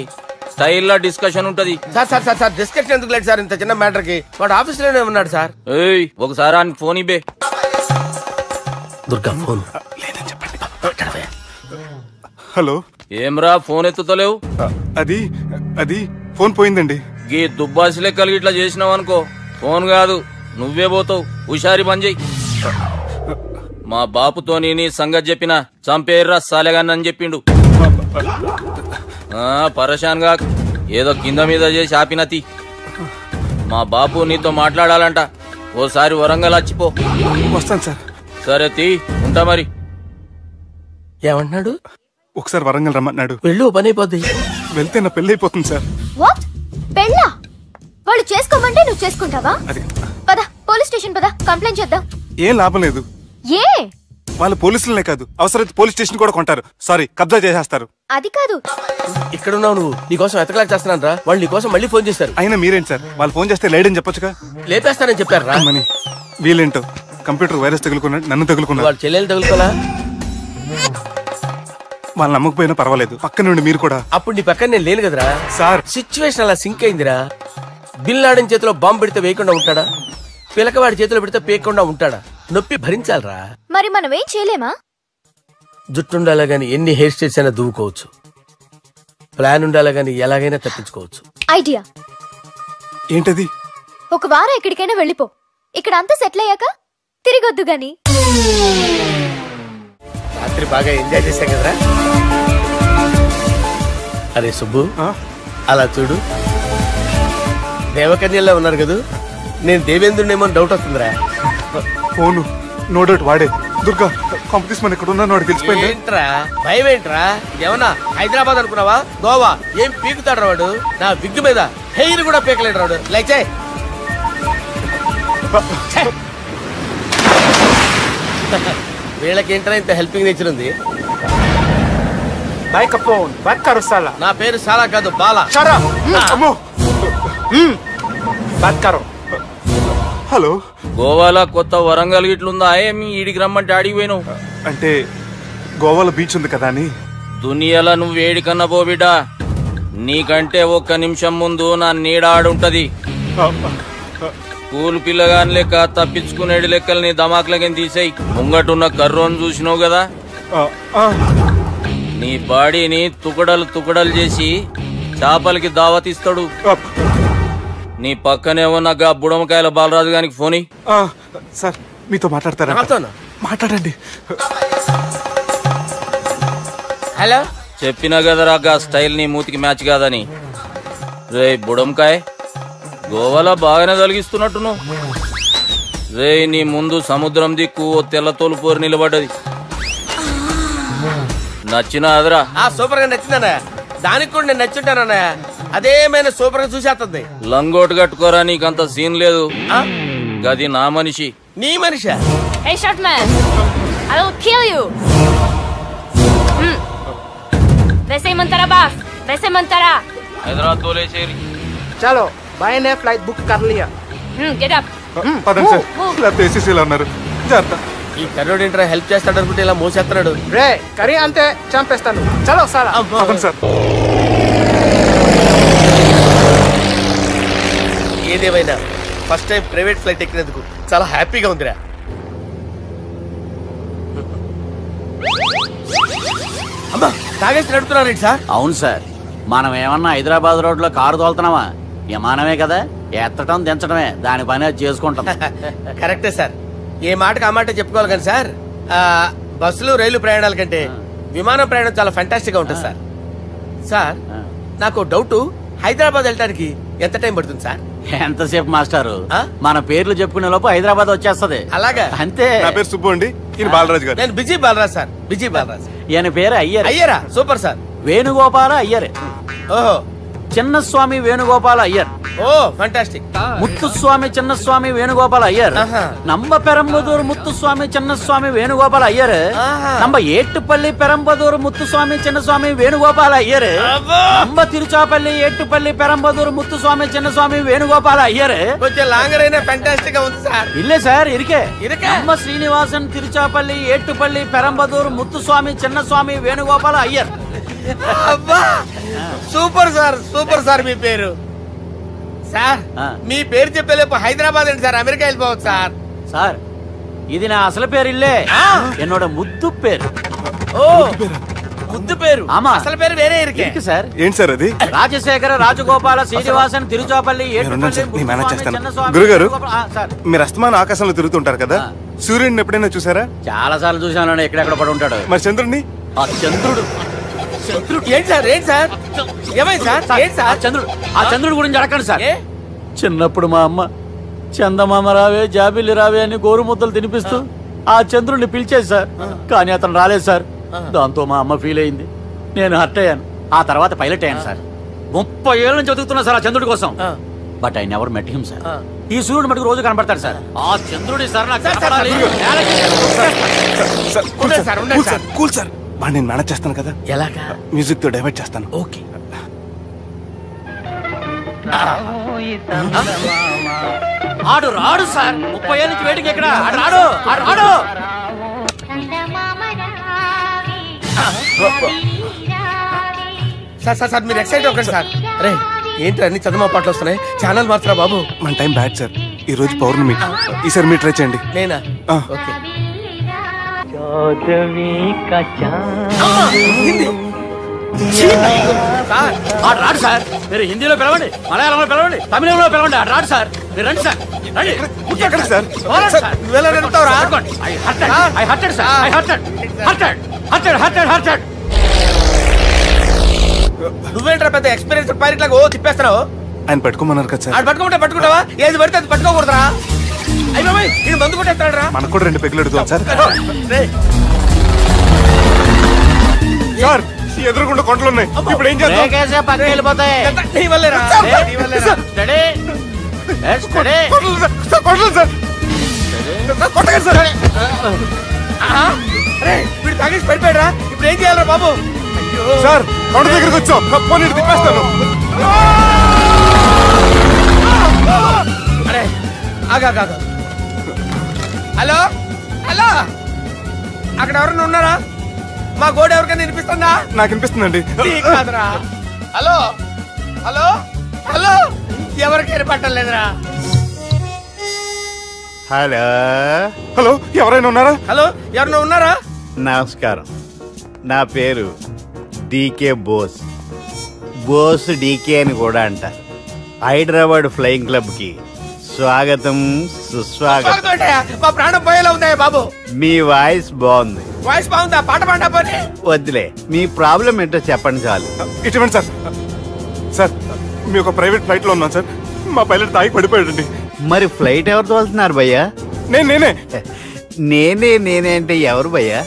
స్టైల్ డిస్కషన్ ఉంటది. Sir sir sir sir discussion ఎందుకు లేదు సార్? ఇంత చిన్న మ్యాటర్ కి వాడు ఆఫీస్ లోనే ఉన్నాడు సార్. ఏయ్, ఒకసారి ఆయన ఫోన్ ఇబ్బే. దుర్గా ఫోన్. హలో. ఏమ్రా ఫోన్ ఎత్తుతలేవు? అది అది ఫోన్ పోయిందండి. గీ దుబ్బాసి లెక్కలు ఇట్లా చేసినావు అనుకో, ఫోన్ కాదు నువ్వే పోతావు. హుషారి పని చెయ్యి. మా బాపుతో నీ సంగతి చెప్పిన చంపేర్రా సాలెగాన్ని అని చెప్పిండు. పరేషాన్ గా ఏదో కింద మీద చేసి ఆపినతి. మా బాపు నీతో మాట్లాడాలంట. ఓసారి వరంగల్ వచ్చిపో. వస్తాను సార్. సరే తీ, ఉంటా మరి. ఏమంటున్నాడు? ఒకసారి వరంగల్ రమ్మన్నాడు. వెళ్ళు, పని అయిపోద్ది. వెళ్తే నా పెళ్లి అయిపోతుంది సార్. వాట్? పెళ్ళా? వాళ్ళు చేసుకోమంటే నువ్వు చేసుకుంటావా? పద పోలీస్ స్టేషన్ పద, కంప్లైంట్ చేద్దాం. ఏం లాభం లేదు. ఏ? వాళ్ళు పోలీసులనే కాదు, అవసరమైతే పోలీస్ స్టేషన్ కూడా కొంటారు. సారీ, కబ్జా చేసేస్తారు. అది కాదు. ఇక్కడ ఉన్నావు నువ్వు, నీకోసం ఎతకలేక చేస్తున్నాను రా. వాళ్ళు నీకోసం మళ్ళీ ఫోన్ చేశారు. అయినా మీరేంటి సార్, వాళ్ళు ఫోన్ చేస్తే లేడని చెప్పొచ్చుగా. లేపేస్తానని చెప్పారు రా. మని వీళ్ళేంటో కంప్యూటర్ వైరస్ తగులుకున్నాడు, నన్ను తగులుకున్నాడు. వాళ్ళ చెల్లెలు తగులుకోలా? వాళ్ళు నమ్మకపోయినా పర్వాలేదు, పక్క నుండి మీరు కూడా. అప్పుడు నీ పక్కన నేను లేను కదరా సార్. సిచ్యువేషన్ అలా సింక్ అయిందిరా. బిల్ లాడన్ చేతిలో బాంబు పెడితే వేయకుండా ఉంటాడా? పిలకవాడి చేతిలో పెడితే పేయకుండా ఉంటాడా? నొప్పి భరించాలరా. మరి మనం ఏం చేయలేమా? జుట్టుండాలా గాని ఎన్ని హెయిర్ స్టైల్స్ అయినా దువ్వుకోవచ్చు. ప్లాన్ ఉండాలా గాని ఎలాగైనా తప్పించుకోవచ్చు. ఐడియా ఏంటది? ఒక వారం ఎక్కడికైనా వెళ్ళిపో. ఇక్కడ అంతా సెటిల్ అయ్యాక తిరిగొద్దు గాని. రాత్రి బాగా ఎంజాయ్ చేశాం కదరా. అరే సుబ్బు, అలా చూడు, దేవకన్యలా ఉన్నారు కదా. నేను దేవేంద్రునేమో డౌట్ వస్తుందిరా. ఫోను నో డౌట్ వాడే. దుర్గా కాంపిటీషన్ ఇక్కడ ఉన్నా వాడు తెలిసిపోయింది. ఏంట్రా భయం? ఏంట్రా ఏమన్నా హైదరాబాద్ అనుకున్నావా? గోవా ఏం పీకుతాడు వాడు. నా విగ్గు మీద హెయిర్ కూడా పీకలేడు రాడు. లైక్ వీళ్ళకేంట్రా ఇంత హెల్పింగ్ నేచర్ ఉంది. నా పేరు సాలా కాదు, బాలా. హలో. గోవాలో కొత్త వరంగల్ గిట్లుందా? ఏమి ఈడికి రమ్మంటే ఆడికి పోయినావు? అంటే గోవాలో బీచ్ ఉంది కదా అని. దునియాలో నువ్వు వేడికన్నా పో బిడ్డా. నీకంటే ఒక్క నిమిషం ముందు నా నీడ ఆడుంటది. స్కూల్ పిల్లగాని లెక్క తప్పించుకునేడు లెక్కలు నీ దమాకులకి తీసేయి. ముంగటున్న కర్రోని చూసినావు కదా, నీ బాడీని తుకడలు తుకడలు చేసి చేపలకి దావతిస్తాడు. నీ పక్కనే ఉన్న గా బుడమకాయల బాలరాజు గారికి ఫోని. సార్ మీతో మాట్లాడతారా? మాట్లాడండి. హలో. చెప్పినా కదరా గా స్టైల్ నీ మూతికి మ్యాచ్ కాదని. రే బుడంకాయ్, గోవాలో బాగానే తొలగిస్తున్నట్టును. రే నీ ముందు సముద్రం దిక్కు ఓ తెల్ల తోలుపోరు నిలబడ్డది. నచ్చినా అదరా? సూపర్ గా నచ్చిందన్నా. దానికి కూడా నేను నచ్చుంటానన్నా. అదేమైనా సూపర్ గా చూసేస్తుంది. లంగోటు కట్టుకోరా, నీకంత సీన్ లేదు. గది నా మనిషి. నీ Manisha? Hey short man, I will kill you. वैसे मंतरा बास वैसे मंतरा हैदराबाद बोले शेर चलो भाई ने फ्लाइट बुक कर लिया गेट अप పదండి సార్ లేకపోతే ఏసీసీలో ఉన్నారు జాగ్రత్త. ఈ కర్రోడు ఏంట్రా హెల్ప్ చేస్తాడు అనుకుంటే ఇలా మోసేస్తున్నాడు. రే కరీ అంతే చంపేస్తాను. చలో సారా. పదండి సార్. ఏదేమైనా ఫస్ట్ టైం ప్రైవేట్ ఫ్లైట్ ఎక్కినందుకు చాలా హ్యాపీగా ఉందిరా. అమ్మా తాగేసి నడుపుతున్నారండి సార్. అవును సార్, మనం ఏమన్నా హైదరాబాద్ రోడ్ లో కారు తోలుతున్నామా? విమానమే కదా, ఎత్తటం దించడమే దాని పని అది చేసుకుంటాం. కరెక్టే సార్, ఏ మాటకు ఆ మాట చెప్పుకోవాలి కానీ సార్ బస్సులు రైలు ప్రయాణాల కంటే విమానం ప్రయాణం చాలా ఫెంటాస్టిక్ గా ఉంటుంది సార్. సార్ నాకు డౌట్, హైదరాబాద్ వెళ్ళడానికి ఎంత టైం పడుతుంది సార్? ఎంతసేపు మాస్టారు, మన పేర్లు చెప్పుకునే లోపు హైదరాబాద్ వచ్చేస్తది. అలాగా? అంతే. నా పేరు సుబ్బు అండి, ఈయన బాలరాజు గారు. నేను busy Balaraj sir. Busy Balaraj. ఈయన పేరు అయ్యర్. అయ్యరా? Super sir. వేణుగోపాల అయ్యర్. ఓహో. చిన్నస్వామి వేణుగోపాల అయ్యర్. Oh fantastic. ముత్తుస్వామి చిన్నస్వామి వేణుగోపాల అయ్యర్. నంబ పెరంబదూరు ముత్తుస్వామి చిన్నస్వామి వేణుగోపాల అయ్యర్. నంబ ఏట్టుపల్లి పెరంబదూరు ముత్తుస్వామి చిన్నస్వామి వేణుగోపాల అయ్యర్. నంబ తిరుచాపల్లి ఏట్టుపల్లి పెరంబదూరు ముత్తుస్వామి చిన్నస్వామి వేణుగోపాల అయ్యర్. కొంచెం లాంగర్ అయినా ఫంటాస్టిక్ గా ఉంది సార్. ఇల్లే సార్ ఇరికే. నంబ శ్రీనివాసన్ తిరుచాపల్లి ఏట్టుపల్లి పెరంబదూరు ముత్తుస్వామి చిన్నస్వామి వేణుగోపాల అయ్యర్. అబ్బా సూపర్ సార్, సూపర్ సార్. మీ పేరు సార్, మీ పేరు చెప్పేలేపు హైదరాబాద్ అండి సార్, అమెరికా వెళ్ళిపోవచ్చు సార్. సార్ ఇది నా అసలు పేరు ఇల్లే, ఎన్నోడ ముద్దు పేరు. ఓ ముద్దు పేరు. ఆమా అసలు పేరు వేరే ఇరికే సార్. ఏంటి సార్ అది? రాజశేఖర రాజగోపాల శ్రీనివాసన్ తిరుచాపల్లి. గురుగారు, మీరు అస్తమాన ఆకాశంలో తిరుగుతుంటారు కదా, సూర్యుడిని ఎప్పుడైనా చూసారా? చాలా సార్లు చూసాను, ఎక్కడెక్కడ పడి ఉంటాడు. మరి చంద్రుడిని? ఆ చంద్రుడు. ఏంటి సార్? ఏంటి సార్? ఏమైంది సార్? ఏంటి సార్? చంద్రుడు. ఆ చంద్రుడు గురించి అడగండి సార్. చిన్నప్పుడు మా అమ్మ చందమామ రావే జాబిల్లి రావే అని గోరు ముద్దలు తినిపిస్తూ ఆ చంద్రుడిని పిలిచేది సార్, కానీ అతను రాలేదు సార్. దాంతో మా అమ్మ ఫీల్ అయింది, నేను హర్ట్ అయ్యాను. ఆ తర్వాత పైలట్ అయ్యాను సార్. 30 ఏళ్ళ నుంచి చదువుతున్నా సార్ ఆ చంద్రుడి కోసం. But I never met him sir. ఈ సూర్యుడు మటుకు రోజు కనపడతాడు సార్. ఆ చంద్రుడి సార్ నాకు కూల్ సార్, నేను మేనేజ్ చేస్తాను కదా. ఎలాగా? మ్యూజిక్ తో డైవర్ట్ చేస్తాను. ఓకే. ఆడు రాడు సార్, 30 ఏళ్ళ నుంచి వేటికి ఎక్కడ ఆడు రాడు. ఆడు రాడు. సార్ సార్ సార్ మీరు ఎక్సైట్ అవ్వకండి సార్. అరే ఏంటి అన్ని చదువు పాటలు వస్తున్నాయి, ఛానల్ మార్చరా బాబు. మన టైం బ్యాడ్ సార్, ఈ రోజు పౌర్ణమి. ఈసారి మీరు ట్రై చేయండి. నేనా? ఓకే. ఆడు రాడు సార్, మీరు హిందీలో పిలవండి, మలయాళంలో పిలవండి, తమిళంలో పిలవండి, ఆడు రాడు సార్. మీరు రండి సార్, నువ్వేంట్రా పెద్ద ఎక్స్పీరియన్స్ పైరెట్ లాగా ఓ తిప్పేస్తున్నావు? ఆయన పట్టుకోమన్నారు కదా సార్. ఆడు పట్టుకుంటే పట్టుకుంటావా? ఏది పడితే అది పట్టుకోకూడదురా. అయ్యి బాబాయ్ ఇది మందు కొట్టేస్తాడు రా. మనకు కూడా 2 పెగ్గులు అడుగుతాం సార్. సార్ ఎదురుకుండా కొండలు ఉన్నాయి, ఇప్పుడు ఏం చేద్దాం? పక్కకి వెళ్ళిపోతాయి. నీ వల్లేరా? వీడు తాగేసి పడిపోయాడు రా. ఇప్పుడు ఏం చేయాలరా బాబు? సార్ కొండ దగ్గరికి వచ్చాం, పోనీ తిప్పేస్తాను. అరే ఆగా. హలో హలో, అక్కడ ఎవరైనా ఉన్నారా? మా గోడ ఎవరికైనా వినిపిస్తుందా? నాకు వినిపిస్తుందండి. కాదురా. హలో హలో హలో, ఎవరికి ఏర్పట్టలేదురా. హలో హలో, ఎవరైనా ఉన్నారా? హలో ఎవరైనా ఉన్నారా? నమస్కారం, నా పేరు డీకే బోస్. బోస్ డీకే అని కూడా అంటారు. హైదరాబాద్ ఫ్లయింగ్ క్లబ్ కి స్వాగతం సుస్వాగతం. మా ప్రాణం పోయేలా ఉందా బాబు? మీ వాయిస్ బాగుంది. వాయిస్ బాగుందా? పాట పాడా పోనీ. వద్దులే, మీ ప్రాబ్లం ఏంటో చెప్పండి చాలు. ఇటువంటి సార్, సార్ మీ ఒక ప్రైవేట్ ఫ్లైట్ లో ఉన్నాం సార్, మా పైలట్ తాగి పడిపోయాడండి. మరి ఫ్లైట్ ఎవరు తోలుతున్నారు భయ్యా? నేనే నేనే అంటే ఎవరు భయ్యా?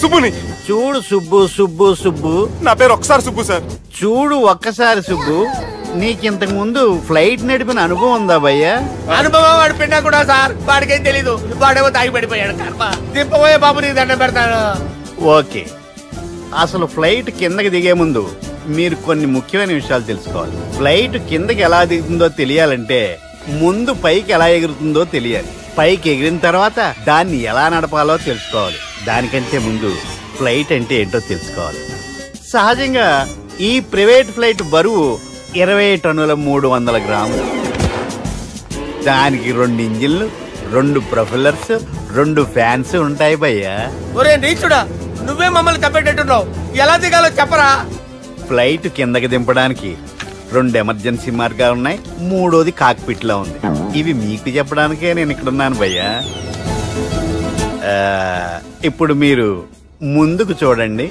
సుబ్బుని. చూడు సుబ్బు, నా పేరు ఒకసారి సుబ్బు సార్. చూడు ఒక్కసారి సుబ్బు, నీకింతకు ముందు ఫ్లైట్ నడిపిన అనుభవం ఉందా భయ్యా? అనుభవం వాడు పిన్నా కూడా సార్, వాడికేం తెలీదు. వాడేమో తాగి పడిపోయాడు. దింపబోయే బాబు నీకు దండం పెడతాను. ఓకే, అసలు ఫ్లైట్ కిందకి దిగే ముందు మీరు కొన్ని ముఖ్యమైన విషయాలు తెలుసుకోవాలి. ఫ్లైట్ కిందకి ఎలా దిగుతుందో తెలియాలంటే ముందు పైకి ఎలా ఎగురుతుందో తెలియాలి. పైకి ఎగిరిన తర్వాత దాన్ని ఎలా నడపాలో తెలుసుకోవాలి. దానికంటే ముందు ఫ్లైట్ అంటే ఏంటో తెలుసుకోవాలి. సహజంగా ఈ ప్రైవేట్ ఫ్లైట్ బరువు 20 టన్నుల 300 గ్రాములు. దానికి 2 ఇంజిన్లు, 2 ప్రొఫెల్లర్స్, 2 ఫ్యాన్స్ ఉంటాయి భయ్యా. ఒరే నీచుడా, నువ్వే మమ్మల్ని తప్పేటట్టున్నావు. ఎలా దిగాలో చెప్పరా? ఫ్లైట్ కిందకి దింపడానికి 2 ఎమర్జెన్సీ మార్గాలు ఉన్నాయి. 3వది కాక్పిట్ లో ఉంది. ఇవి మీకు చెప్పడానికే నేను ఇక్కడ ఉన్నాను భయ్యా. ఇప్పుడు మీరు ముందుకు చూడండి.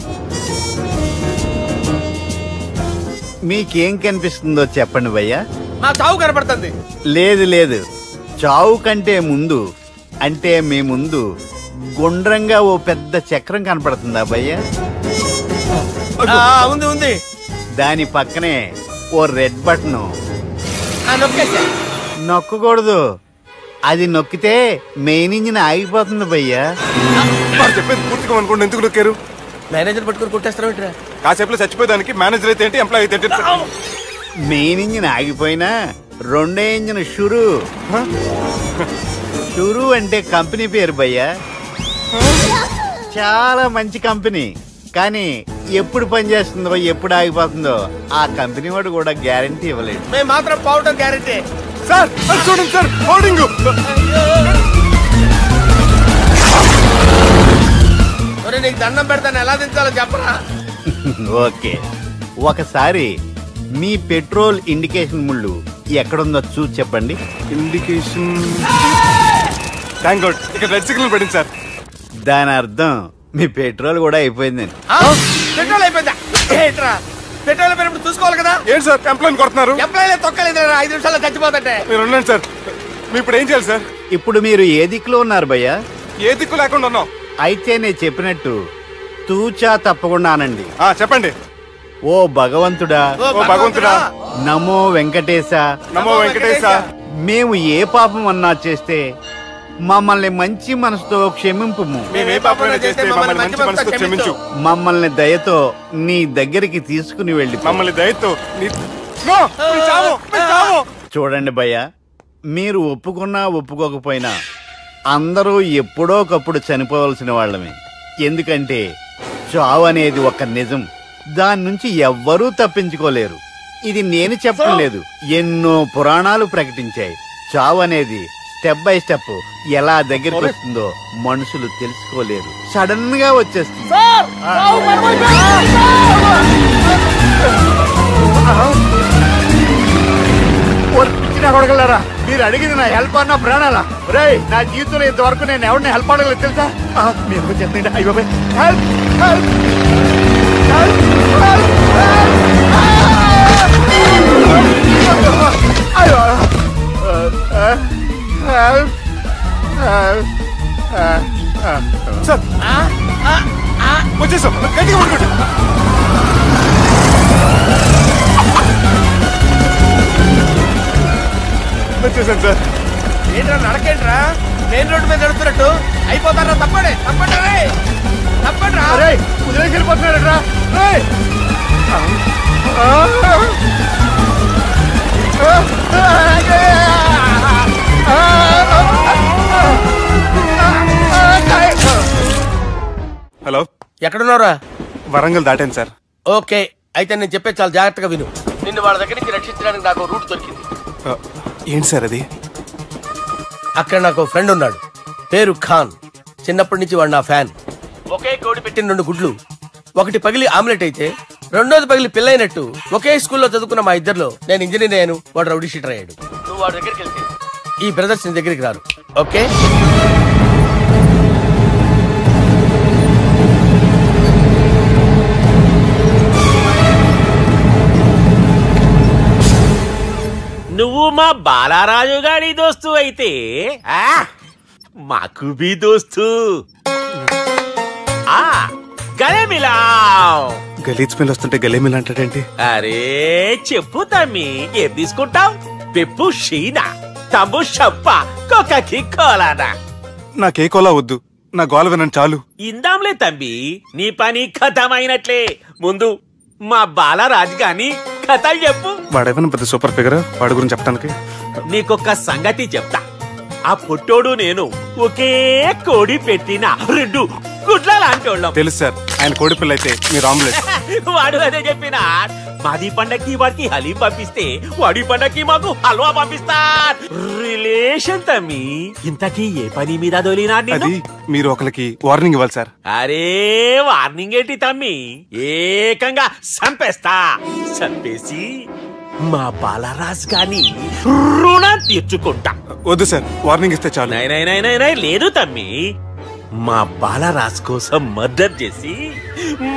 మీకేం కనిపిస్తుందో చెప్పండి భయ్యా. మా చావు కనపడుతుంది. లేదు లేదు, చావు కంటే ముందు అంటే మీ ముందు గుండ్రంగా ఓ పెద్ద చక్రం కనపడుతుందా భయ్యా? ఉంది ఉంది. దాని పక్కనే ఓ రెడ్ బటన్. నొక్కకూడదు, అది నొక్కితే మెయిన్ ఇంజిన్ ఆగిపోతుంది భయ్యా. చెప్పేది పూర్తిగా అనుకోండి. ఎందుకు నొక్కారు? మేనేజర్ పట్టుకుని కొట్టేస్తారా? కాసేపులో చచ్చిపోయేదానికి మేనేజర్ అయితే ఏంటి, ఎంప్లాయ్ అయితే ఏంటి? మెయిన్ ఇంజిన్ ఆగిపోయినా 2వ ఇంజిన్ షురు. షురు అంటే కంపెనీ పేరు భయ్యా. చాలా మంచి కంపెనీ. కానీ ఎప్పుడు పనిచేస్తుందో ఎప్పుడు ఆగిపోతుందో ఆ కంపెనీ వాడు కూడా గ్యారంటీ ఇవ్వలేదు. మేము మాత్రం పోవడం గ్యారంటీ. సార్ చూడండి సార్, హోర్డింగ్. నీకు దండం పెడతాను, ఎలా దించాలో చెప్పరా? ఓకే, ఒకసారి మీ పెట్రోల్ ఇండికేషన్ ముళ్ళు ఎక్కడుందో చూసి చెప్పండి. ఇండికేషన్ థ్యాంక్ గాడ్, ఇక్కడ రెడ్ సిగ్నల్ పడింది సార్. దాని అర్థం మీ పెట్రోల్ కూడా అయిపోయిందండి. పెట్రోల్ అయిపోయిందా? పెట్రోల్ అయిపోయినప్పుడు చూసుకోవాలి కదా. ఏంటి సార్ ఎంప్లాయ్ కొడుతున్నారు? ఎంప్లాయ్ తొక్కలేదు, 5 నిమిషాల్లో చచ్చిపోతుంటే. మీరు ఉండండి సార్. మీ ఇప్పుడు ఏం చేయాలి సార్? ఇప్పుడు మీరు ఏ దిక్కులో ఉన్నారు భయ్యా? ఏ దిక్కు లేకుండా ఉన్నాం. అయితే నేను చెప్పినట్టు తూచా తప్పకుండా అనండి. చెప్పండి. ఓ భగవంతుడా, ఓ భగవంతుడా, నమో వెంకటేశ, నమో వెంకటేశ. మేము ఏ పాపం అన్నా చేస్తే మమ్మల్ని మంచి మనసుతో క్షమింపు. మమ్మల్ని దయతో నీ దగ్గరికి తీసుకుని వెళ్ళి మమ్మల్ని దయతో చూడండి భయ్యా, మీరు ఒప్పుకున్నా ఒప్పుకోకపోయినా అందరూ ఎప్పుడో ఒకప్పుడు చనిపోవలసిన వాళ్ళమే. ఎందుకంటే చావు అనేది ఒక నిజం. దాని నుంచి ఎవ్వరూ తప్పించుకోలేరు. ఇది నేను చెప్పడం లేదు, ఎన్నో పురాణాలు ప్రకటించాయి. చావు అనేది స్టెప్ బై స్టెప్ ఎలా దగ్గరికి వస్తుందో మనుషులు తెలుసుకోలేరు. సడన్ గా వచ్చేస్తుంది. కొడగలరా, మీరు అడిగింది నా హెల్ప్ అన్న ప్రాణాలా? రే, నా జీవితంలో ఇంతవరకు నేను ఎవరిని హెల్ప్ అడగలేదు తెలుసా? మీరు చెప్పండి. అయ్యో హెల్ప్ హెల్ప్ వచ్చేసాం. గట్టిగా పట్టుకోండి. వచ్చేసాను సార్. ఏంట్రా నడకేంట్రా? మెయిన్ రోడ్డు మీద నడుస్తున్నట్టు అయిపోతారా? తప్పండి తప్పండి రే, తప్పండి రా. కుదిరేసి వెళ్ళిపోతున్నారా? హలో, ఎక్కడున్నారా? వరంగల్ దాటాను సార్. ఓకే, అయితే నేను చెప్పే చాలా జాగ్రత్తగా విను. నిన్ను వాళ్ళ దగ్గర నుంచి రక్షించడానికి నాకు రూట్ దొరికింది. ఏంటి సార్ అది? అక్కడ నాకు ఫ్రెండ్ ఉన్నాడు, పేరు ఖాన్. చిన్నప్పటి నుంచి వాడు నా ఫ్యాన్. ఒకే కోడి పెట్టిన 2 గుడ్లు, ఒకటి పగిలి ఆమ్లెట్ అయితే 2వది పగిలి పిల్లైనట్టు ఒకే స్కూల్లో చదువుకున్న మా ఇద్దరిలో నేను ఇంజనీర్ అయ్యాను, వాడు రౌడీ షీటర్ అయ్యాడు. నువ్వు వాడి దగ్గరికి వెళ్తే ఈ బ్రదర్స్ నీ దగ్గరికి రారు. ఓకే? నువ్వు మా బాలారాజు గారి దోస్తు అయితే మాకు బి దోస్తు. గలేమిలావ్. గలీజ్ స్మెల్ వస్తుంటే గలేమిలా అంటాడేంటి? అరే చెప్పు తమ్మి, ఏం తీసుకుంటావు? పెప్పు షీనా, తమ్ము షప్ప, కొకకి కోలానా? నాకే కోలా వద్దు, నా గోల వినండి చాలు. ఇందాంలే తంబి, నీ పని ఖతమైనట్లే. ముందు మా బాలరాజు గాని కథలు చెప్పు. వాడేమైనా పెద్ద సూపర్ ఫిగర్, వాడి గురించి చెప్పడానికి. నీకొక్క సంగతి చెప్తా. ఆ పొట్టోడు నేను ఒకే కోడి పెట్టిన 2 గుడ్ల లాంటి వాళ్ళం. తెలుసు సార్, ఆయన కోడి పిల్ల అయితే మీరు ఆమ్లెట్. వాడు అదే చెప్పిన. మాది పండక్కి వాడికి హలీం పంపిస్తే వాడి పండక్కి మాకు హల్వా పంపిస్తా. రిలేషన్ తమ్మి. ఇంతకీ ఏ పని మీద దొలినా? అది మీరు ఒకరికి వార్నింగ్ ఇవ్వాలి సార్. అరే వార్నింగ్ ఏంటి తమ్మి, ఏకంగా చంపేస్తా. చంపేసి మా బాలరాజ్ గాని రుణం తీర్చుకుంటా. వద్దు సార్, వార్నింగ్ ఇస్తే చాలు. లేదు తమ్మి, మా బాలరాజ్ కోసం మర్డర్ చేసి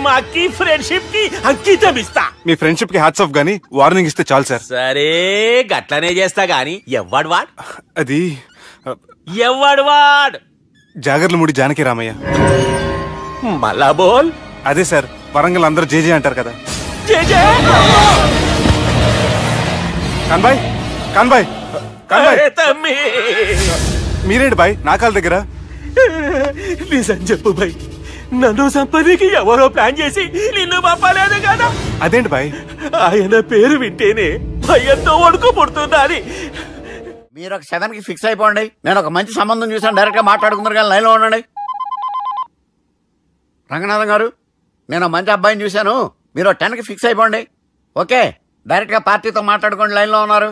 మాకి ఫ్రెండ్షిప్ కి అంకితం ఇస్తా. మీ ఫ్రెండ్షిప్ కి హ్యాట్స్ ఆఫ్ గానీ వార్నింగ్ ఇస్తే చాలు సార్. సరే గట్లనే చేస్తా గాని ఎవ్వడు వాడ్? అది ఎవ్వడు వాడ్? జాగర్లమూడి జానకి రామయ్య. మళ్ళా బోల్. అదే సార్, వరంగల్ అందరూ జేజే అంటారు కదా. జేజే కాన్బాయ్, కాన్బాయ్, కాన్బాయ్. తమ్మి మీరేంటి బాయ్ నా కాళ్ళ దగ్గర? నిజం చెప్పు బాయ్, నన్ను సంపదికి ఎవరో ప్లాన్ చేసి నిన్ను పంపలేదు కదా. అదేంటి బాయ్? ఆయన పేరు వింటేనే భయంతో వణుకు పుడుతున్నది. మీరు ఒక 7కి ఫిక్స్ అయిపోండి. నేను ఒక మంచి సంబంధం చూసాను, డైరెక్ట్ గా మాట్లాడుకున్నారు కానీ లైన్లో ఉండండి. రంగనాథం గారు, నేను మంచి అబ్బాయిని చూశాను, మీరు 10కి ఫిక్స్ అయిపోండి. ఓకే, డైరెక్ట్ గా పార్టీతో మాట్లాడుకోండి, లైన్లో ఉన్నారు.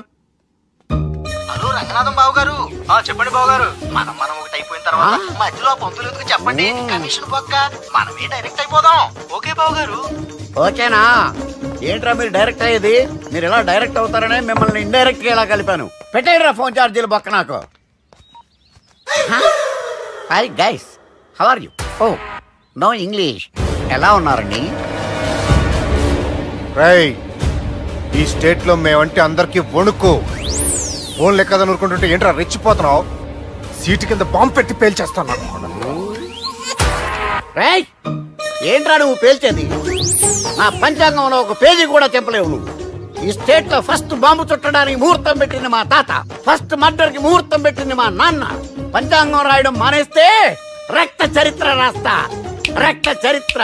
హలో రంగనాథం బాబు గారు. చెప్పండి బాబు గారు. మనం ఒకటి అయిపోయిన తర్వాత మధ్యలో పంతులు ఎందుకు చెప్పండి, కమిషన్ పక్క మనమే డైరెక్ట్ అయిపోదాం. ఓకే బాబు గారు. ఓకేనా? ఏంట్రా మీరు డైరెక్ట్ అయ్యేది? మీరు ఇలా డైరెక్ట్ అవుతారనే మిమ్మల్ని ఇండైరెక్ట్ గా ఇలా కలిపాను. పెట్టేయరా ఫోన్ ఛార్జీలు బొక్క నాకు. Hi guys, how are you? Oh no English. ఎలా ఉన్నారండి? రేయ్, ఈ స్టేట్ లో మేమంటే అందరికి వణుకు. ఫోన్ లెక్కదని ఊరుకుంటుంటే ఏంట్రా రెచ్చిపోతున్నావు? సీటు కింద బాంబు పెట్టి పేల్చేస్తాను. రేయ్, ఏంట్రా నువ్వు పేల్చేది? నా పంచాంగంలో ఒక పేజీ కూడా చెప్పలేవు నువ్వు. ఈ స్టేట్ లో ఫస్ట్ బాంబు చుట్టడానికి ముహూర్తం పెట్టింది మా తాత, ఫస్ట్ మర్డర్ కి ముహూర్తం పెట్టింది మా నాన్న. పంచాంగం రాయడం మానేస్తే రక్త చరిత్ర రాస్తా, రక్త చరిత్ర.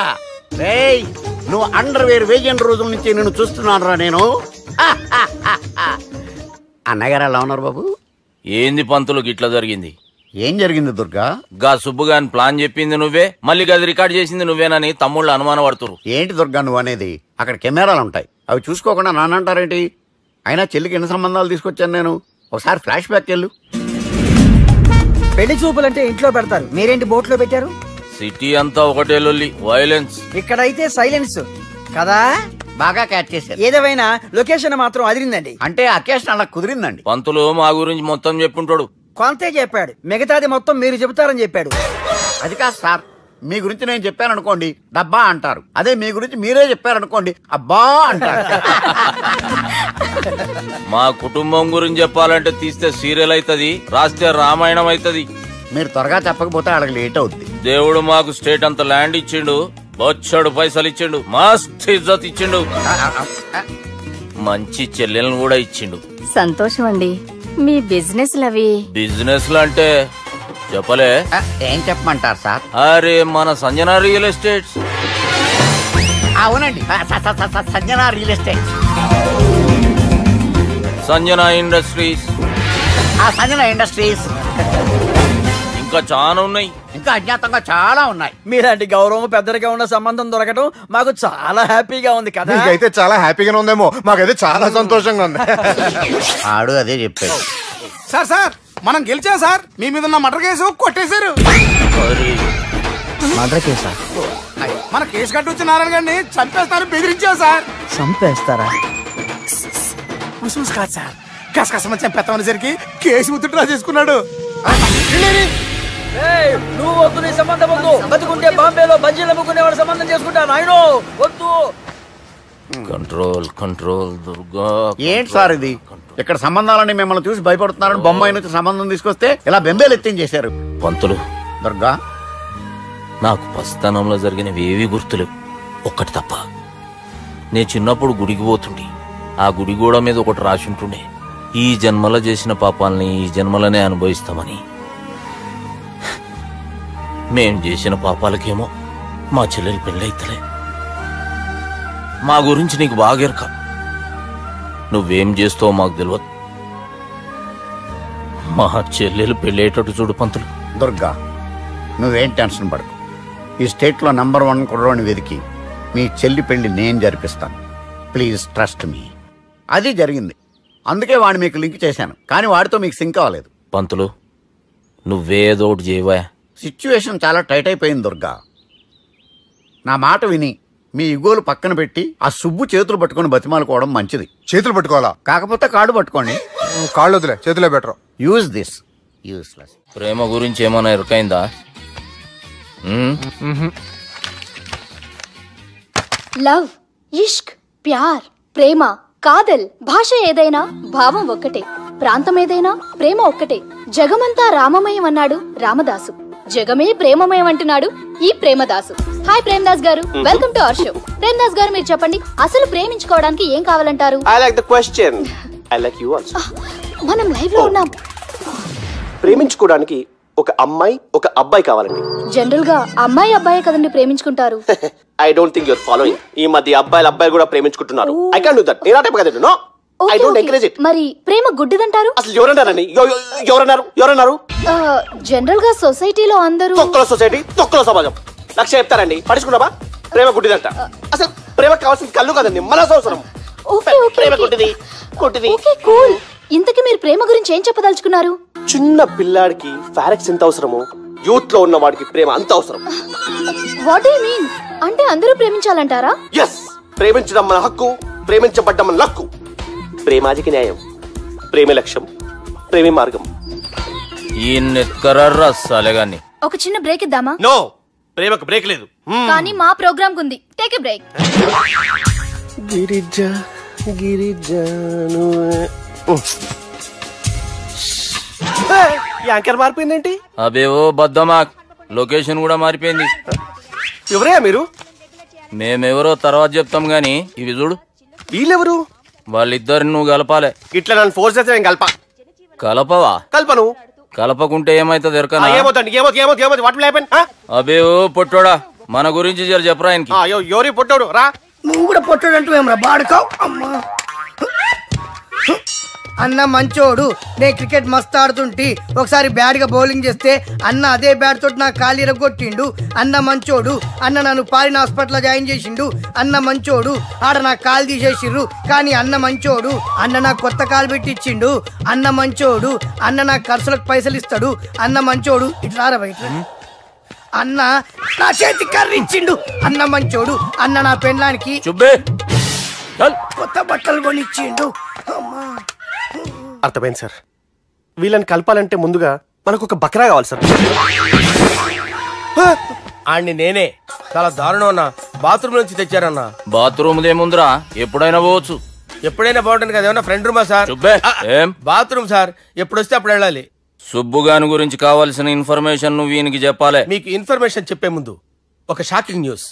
రేయ్, నువ్వు అండర్వేర్ వేయని రోజుల నుంచి నేను చూస్తున్నాను రా నేను. అన్నగారు ఎలా ఉన్నారు బాబు? ఏంది పంతులు గిట్లా జరిగింది? ఏం జరిగింది దుర్గా? గా సుబ్బుగాని ప్లాన్ చెప్పింది నువ్వే, మళ్ళీ గది రికార్డ్ చేసింది నువ్వేనని తమ్ముళ్ళు అనుమానం పడుతురు. ఏంటి దుర్గా నువ్వు అనేది? అక్కడ కెమెరాలు ఉంటాయి, అవి చూసుకోకుండా నాన్న అంటారేంటి? అయినా చెల్లికి ఎన్ని సంబంధాలు తీసుకొచ్చాను నేను. ఒకసారి ఫ్లాష్ బ్యాక్ వెళ్ళు. పెళ్లి చూపులంటే ఇంట్లో పెడతారు, మీరేంటి బోట్లో పెట్టారు? సిటీ అంతా ఒకటే లొల్లి, వైలెన్స్. ఇక్కడైతే సైలెన్స్ కదా. బాగా క్యాచ్ చేశారు. ఏదేమైనా లొకేషన్ మాత్రం అదిరిందండి. అంటే అకేషన్ అలా కుదిరిందండి. పంతులు మా గురించి మొత్తం చెప్పుంటాడు. కొంతే చెప్పాడు, మిగతాది మొత్తం మీరు చెబుతారని చెప్పాడు. అది కాదు సార్, మీ గురించి నేను చెప్పాను అనుకోండి డబ్బా అంటారు, అదే మీ గురించి మీరే చెప్పారనుకోండి అబ్బా అంటారు. మా కుటుంబం గురించి చెప్పాలంటే తీస్తే సీరియల్ అవుతుంది, రాస్తే రామాయణం అవుతుంది. మీరు త్వరగా చెప్పకపోతే వాళ్ళకి లేట్ అవుద్ది. దేవుడు మాకు స్టేట్ అంత ల్యాండ్ ఇచ్చిండు, బొచ్చడు పైసలు ఇచ్చిండు, మస్త్ ఇజ్జత్ ఇచ్చిండు, మంచి చెల్లెలను కూడా ఇచ్చిండు. సంతోషం అండి. మీ బిజినెస్ లవి బిజినెస్ అంటే చెప్పలే. ఏం చెప్పమంటారు సార్? అరే మన సంజన రియల్ ఎస్టేట్స్. అవునండి, Sanjana real estate, Sanjana industries, Sanjana industries. ఇంకా చాలా ఉన్నాయి, ఇంకా అజ్ఞాతంగా చాలా ఉన్నాయి. మీలాంటి గౌరవం పెద్దరిగా ఉన్న సంబంధం దొరకడం మాకు చాలా హ్యాపీగా ఉంది కదా. మీకైతే చాలా హ్యాపీగానే ఉందేమో, మాకైతే చాలా సంతోషంగా ఉంది. ఆడు అదే చెప్పాడు. సార్ మనం గెలిచాం సార్. మీ మీద ఉన్న మర్డర్ కేసు కొట్టేశారు. మర్డర్ కేసా? మన కేసు కట్టి వచ్చిన నారాయణ గారిని చంపేస్తాను బెదిరించావు సార్. చంపేస్తారా? కాదు సార్, కసకసమని చంపేస్తామనేసరికి కేసు విత్డ్రా చేసుకున్నాడు. నువ్వు వద్దు, నీ సంబంధం వద్దు. బతుకుంటే బాంబేలో బజ్జీలు అమ్ముకునే వాడు సంబంధం చేసుకుంటా. నాయనో వద్దు. Control control Durga. ఏంటి సార్ ఇది? ఇక్కడ సంబంధాలని మిమ్మల్ని చూసి భయపడుతున్నారని బొమ్మాయి నుంచి సంబంధం తీసుకొస్తే ఇలా బెంబేలు ఎత్తించేశారు. పంతులు, దుర్గా, నాకు పసితనంలో జరిగినవి ఏవి గుర్తులేవు, ఒక్కటి తప్ప. నేను చిన్నప్పుడు గుడికి పోతుండే, ఆ గుడి గోడ మీద ఒకటి రాసి ఉంటుండే, ఈ జన్మలో చేసిన పాపాలని ఈ జన్మలోనే అనుభవిస్తామని. మేం చేసిన పాపాలకేమో మా చెల్లెలు పెళ్ళైతలే. మా గురించి నీకు బాగెరక. నువ్వేం చేస్తావో మాకు తెలియదు. మా చెల్లెలు పెళ్ళేటట్టు చూడు పంతులు. దుర్గా, నువ్వేం టెన్షన్ పడకు. ఈ స్టేట్లో నంబర్ 1 కుర్రోని వెతికి మీ చెల్లి పెళ్లి నేను జరిపిస్తాను. Please trust me. అది జరిగింది, అందుకే వాడిని మీకు లింక్ చేశాను. కానీ వాడితో మీకు సింక్ అవ్వలేదు. పంతులు, నువ్వేదోటి చేయవా. సిచ్యువేషన్ చాలా టైట్ అయిపోయింది దుర్గా. నా మాట విని మీ ఇగోలు పక్కన పెట్టి ఆ సుబ్బు చేతులు పట్టుకొని బతిమాలుకోవడం మంచిది. చేతులు పట్టుకోవాలా? కాకపోతే కాడు పట్టుకోండి. కాళ్ళు వదిలే, చేతులే బెటర్. Use this. యూస్లెస్. ప్రేమ గురించి ఏమైనా ఎరుకైందా? లవ్, ఇష్క్, ప్యార్, ప్రేమ, కాదల్ భాష ఏదైనా భావం ఒక్కటే, ప్రాంతం ఏదైనా ప్రేమ ఒక్కటే. జగమంతా రామమయం అన్నాడు రామదాసు, జగమే ప్రేమమయం అంటున్నాడు ఈ ప్రేమదాసు. హాయ్ ప్రేమదాస్ గారు, welcome to our show. Premadasa గారు, మీరు చెప్పండి, అసలు ప్రేమించుకోవడానికి ఏం కావాలంటారు? I like the question. I like you also. మనం లైవ్ లో ఉన్నాం. ప్రేమించుకోవడానికి ఒక అమ్మాయి ఒక అబ్బాయి కావాలండి. జనరల్ గా అమ్మాయి అబ్బాయి కదండి ప్రేమించుకుంటారు. I don't think your following. ఈ మధ్య అబ్బాయిలు కూడా ప్రేమించుకుంటున్నారు. I can't do that. నేను ఆ టైప్ కదండి. No, I don't encourage it. మరి ప్రేమ గుడ్డిదంటారు? అసలు ఎవరన్నారండి? ఎవరన్నారు? జనరల్ గా సొసైటీలో అందరూ తొక్కల సొసైటీ, తొక్కల సమాజం లక్ష చెప్తారండి. పడుచుకున్నావా? ప్రేమ గుడ్డిదంట. అసలు ప్రేమ కావాల్సిన కళ్ళు కదండి, మనసు అవసరం. ప్రేమ గుడ్డిది. Okay, cool. ఇంతకీ మీరు ప్రేమ గురించి ఏం చెప్పదలుచుకున్నారు? చిన్న పిల్లాడికి ఫారెక్స్ ఎంత అవసరమో యూత్ లో ఉన్న వాడికి ప్రేమ అంత అవసరం. What do you mean? అంటే అందరూ ప్రేమించాలంటారా? yes, ప్రేమించడం మన హక్కు, ప్రేమించబడ్డం మన లక్కు. ప్రేమాజికి న్యాయం, ప్రేమే లక్ష్యం, ప్రేమే మార్గం. ఈ నెత్కరర్రా సాలెగాన్ని. ఒక చిన్న బ్రేక్ ఇద్దామా? నో, ప్రేమకు బ్రేక్ లేదు. కానీ మా ప్రోగ్రామ్ కుంది. Take a break. Girija anchor మారిపోయిందేంటి? అబేవో బద్దమాక్, లొకేషన్ కూడా మారిపోయింది. ఎవరయ్యా మీరు? మేమెవరో తర్వాత చెప్తాం గాని ఇవి చూడు. వీళ్ళెవరు? వాళ్ళిద్దరిని నువ్వు కలపాలే. ఇట్లా నన్ను ఫోర్స్ చేస్తే నేను కలపవా? కల్పను. కలపకుంటే ఏమైతుంది ఎరకనా? అబేవో పొట్టోడా, మన గురించి జర చెప్పరా ఆయనకి. ఎవరి పొట్టోడు రా. నువ్వు కూడా పొట్టాడు అంటూ ఏమరా బాడుకావు. అమ్మా అన్న మంచోడు, నేను క్రికెట్ మస్తు ఆడుతుంటి, ఒకసారి బ్యాట్ గా బౌలింగ్ చేస్తే అన్న అదే బ్యాట్ తోటి నా కాలు ఇరగొట్టిండు. అన్న మంచోడు, అన్న నన్ను పాలిన హాస్పిటల్ జాయిన్ చేసిండు. అన్న మంచోడు, ఆడ నా కాలు తీసేసిర్రు కానీ అన్న మంచోడు. అన్న నాకు కొత్త కాలు పెట్టి ఇచ్చిండు. అన్న మంచోడు, అన్న నా ఖర్చులకు పైసలు ఇస్తాడు. అన్న మంచోడు. ఇట్లా బయట అన్న నా చేతి కర్రీ ఇచ్చిండు. అన్న మంచోడు. అన్న నా పెళ్ళానికి కొత్త బట్టలు కొనిచ్చిండు. అర్థమైంది సార్. వీళ్ళని కలపాలంటే ముందుగా మనకు ఒక బక్రా కావాలి సార్. ఆడిని నేనే చాలా దారుణం అన్న. బాత్రూమ్ నుంచి తెచ్చారన్న. బాత్రూమ్ ఏముందిరా, ఎప్పుడైనా పోవచ్చు. ఎప్పుడైనా బాగుంటుంది కదా. ఏమన్నా ఫ్రెండ్ రూమా సార్? ఏం బాత్రూమ్ సార్, ఎప్పుడు వస్తే అప్పుడు వెళ్ళాలి. సుబ్బుగాని గురించి కావాల్సిన ఇన్ఫర్మేషన్ నువ్వు ఈయనకి చెప్పాలి. మీకు ఇన్ఫర్మేషన్ చెప్పే ముందు ఒక షాకింగ్ న్యూస్.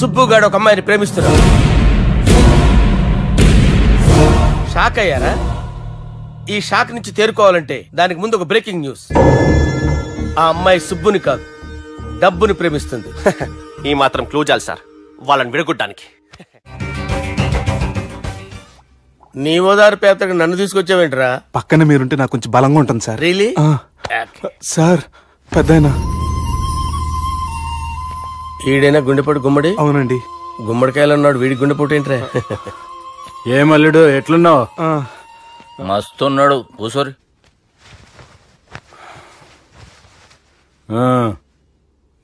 సుబ్బుగాడు ఒక అమ్మాయిని ప్రేమిస్తున్నాడు. షాక్ అయ్యారా? ఈ షాక్ నుంచి తేరుకోవాలంటే దానికి ముందు ఒక బ్రేకింగ్ న్యూస్. ఆ అమ్మాయి సుబ్బుని కాదు, డబ్బుని ప్రేమిస్తుంది. ఈ మాత్రం క్లూ చాలు సార్ వాళ్ళని విడగొట్టడానికి. నీ ఓదారు పేదకు నన్ను తీసుకొచ్చావేంట్రా? పక్కన మీరుంటే నాకు కొంచెం బలంగా ఉంటుంది సార్. రియలీ? సార్ పెద్దయినా ఈడైనా గుండెపోటు గుమ్మడి? అవునండి. గుమ్మడికాయలు ఉన్నాడు, వీడి గుండెపోటు ఏంట్రా? ఏమల్లుడు ఎట్లున్నావు? మస్తున్నాడు. కూసోరి.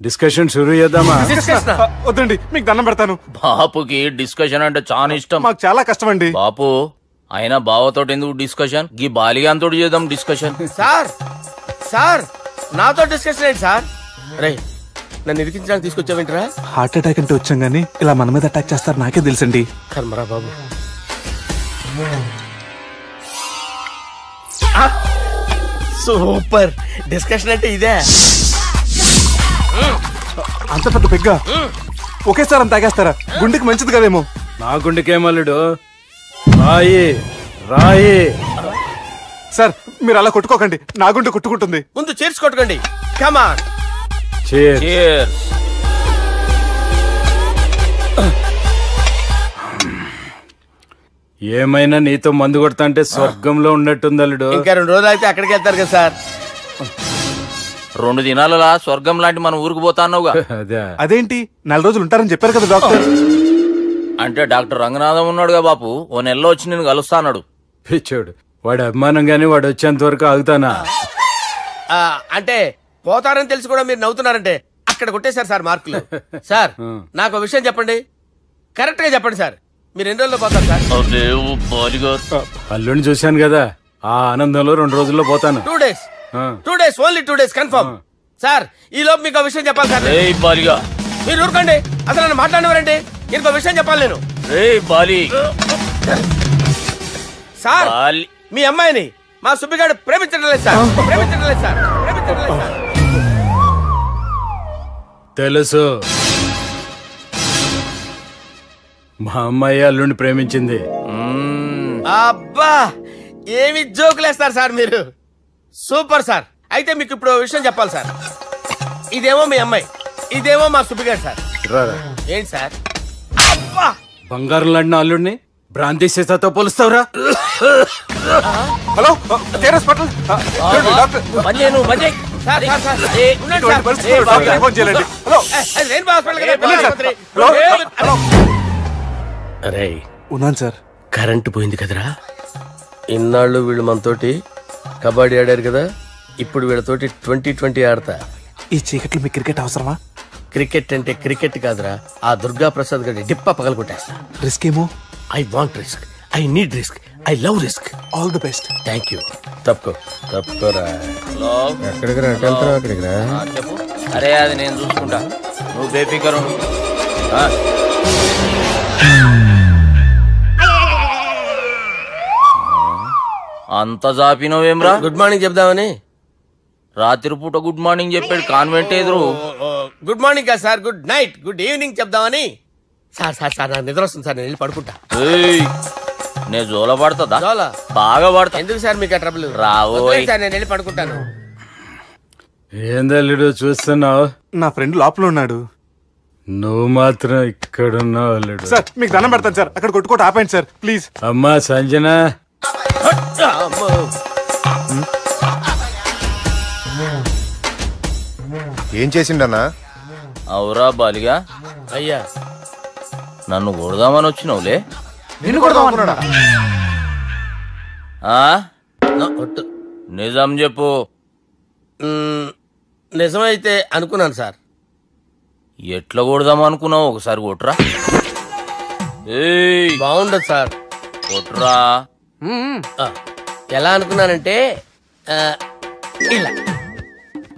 డిస్కషన్ షురూ చేద్దామా? వద్దండి, మీకు దండం పెడతాను. బాపుకి డిస్కషన్ అంటే చాలా ఇష్టం. మాకు చాలా కష్టం అండి. బాపు అయినా బావతోటి ఎందుకు డిస్కషన్? గీ బాలిగాన్ తోటి చేద్దాం డిస్కషన్. సార్ సార్ నాతో డిస్కషన్ ఏంటి సార్? రే నన్ను ఇరికించడానికి తీసుకొచ్చావేంట్రా? హార్ట్ అటాక్ అంటే వచ్చాం గానీ ఇలా మన మీద అటాక్ చేస్తారు నాకే తెలుసండి. కర్మరా బాబు. సూపర్ డిస్కషన్ అంటే ఇదే. అంత పెద్ద పెగ్గా ఒకేసారి అంత తాగేస్తారా? గుండెకి మంచిది కదేమో. నా గుండెకేమల్లుడు రాయి రాయి. సార్ మీరు అలా కొట్టుకోకండి, నా గుండె కొట్టుకుంటుంది. ముందు చేర్చి కొట్టుకోండి. కమాన్ Cheers. ఏమైనా నీతో మందు కొడతా అంటే స్వర్గంలో ఉన్నట్టుంది అల్లుడు. ఇంకా 2 రోజులు అయితే అక్కడికి వెళ్తారు కదా సార్. 2 దినాలలా స్వర్గం లాంటి మన ఊరికి పోతాన్నావుగా. అదేంటి 4 రోజులు ఉంటారని చెప్పారు కదా డాక్టర్. అంటే డాక్టర్ రంగనాథం ఉన్నాడుగా బాపు, ఓ నెలలో వచ్చి నేను కలుస్తాన్నాడు. పిచ్చోడు, వాడి అభిమానం గాని వాడు వచ్చేంత వరకు ఆగుతానా? అంటే పోతారని తెలిసి కూడా మీరు నవ్వుతున్నారంటే అక్కడ కొట్టేశారు సార్ మార్కులు. సార్ నాకు ఒక విషయం చెప్పండి, కరెక్ట్ గా చెప్పండి సార్, మీరు ఎన్ని రోజుల్లో పోతారు సార్? అల్లుడిని చూశాను కదా, ఆ ఆనందంలో 2 రోజుల్లో పోతాను. 2 days, 2 days, only 2 days confirm. Sir ఈ లోపు మీకు విషయం చెప్పాలి సార్. మీరు ఊరుకోండి, అసలు నన్ను మాట్లాడేవారండి, ఇంకో విషయం చెప్పాలి నేను. సార్ మీ అమ్మాయిని మా సుబ్బిగాడు ప్రేమించడం లేదు సార్, ప్రేమించడం లేదు సార్, ప్రేమించడం లేదు సార్. తెలుసు, మా అమ్మాయి అల్లుడిని ప్రేమించింది. అబ్బా ఏమి జోకులేస్తారు సార్ మీరు, సూపర్ సార్. అయితే మీకు ఇప్పుడు విషయం చెప్పాలి సార్. ఇదేమో మీ అమ్మాయి, ఇదేమో మా సుబ్బిగాడు సార్. ఏంటి సార్? అబ్బా బంగారం లాంటి అల్లుడిని భ్రాంతి సీతతో పోలుస్తావురా? హలో హాస్పిటల్ అరే ఉన్నాను సార్. కరెంటు పోయింది కదరా, ఇన్నాళ్ళు వీళ్ళు మనతోటి కబడ్డీ ఆడారు కదా, ఇప్పుడు వీళ్ళతోటి 2020 ఆడతా. ఈ చీకట్లో మీ క్రికెట్ అవసరమా? క్రికెట్ అంటే క్రికెట్ కాదురా, ఆ దుర్గా ప్రసాద్ గారి డిప్ప పగల కొట్టేస్తా. రిస్క్ ఏమో? I want risk, I need risk, I love risk. All the best. Thank you. తప్పుకోరా. ఎక్కడికి రా, వెళ్తారా అక్కడికి రా. చెప్పు. అరే అది నేను చూసుకుంటా, నువ్వు బేఫికర్. అంత జాపినవేమ్రా? గుడ్ మార్నింగ్ చెప్దామని. రాత్రి పూట గుడ్ మార్నింగ్ చెప్పాడు కాన్వెంట్ ఎదురు. గుడ్ మార్నింగ్ కాదు sir, good night, good evening చెప్దామని. సార్ సార్ సార్ నాకు నిద్ర వస్తుంది సార్, నేను వెళ్ళి పడుకుంటా. నేను జోల పడుతుందా? జోల బాగా పడతా. ఎందుకు సార్ మీకు ట్రబుల్? రావోయ్ సార్, నేను వెళ్ళి పడుకుంటాను. ఏందల్లుడు చూస్తున్నావు? నా ఫ్రెండ్ లోపల ఉన్నాడు. నువ్వు మాత్రం ఇక్కడున్నావు అల్లుడు. సార్ మీకు దండం పెడతాను సార్, అక్కడ కొట్టుకోట ఆపండి సార్ ప్లీజ్. అమ్మా సంజన, ఏం చేసిండన్నా? అవురా బాలిగా, అయ్యా నన్ను కొడదామని వచ్చినావులే. నిన్ను కొడదామన్నాడా? నిజం చెప్పు. నిజమైతే అనుకున్నాను సార్. ఎట్లా కొడదాం అనుకున్నావు? ఒకసారి కొట్రా. బాగుండదు సార్, కొట్రా. ఎలా అనుకున్నానంటే ఇలా.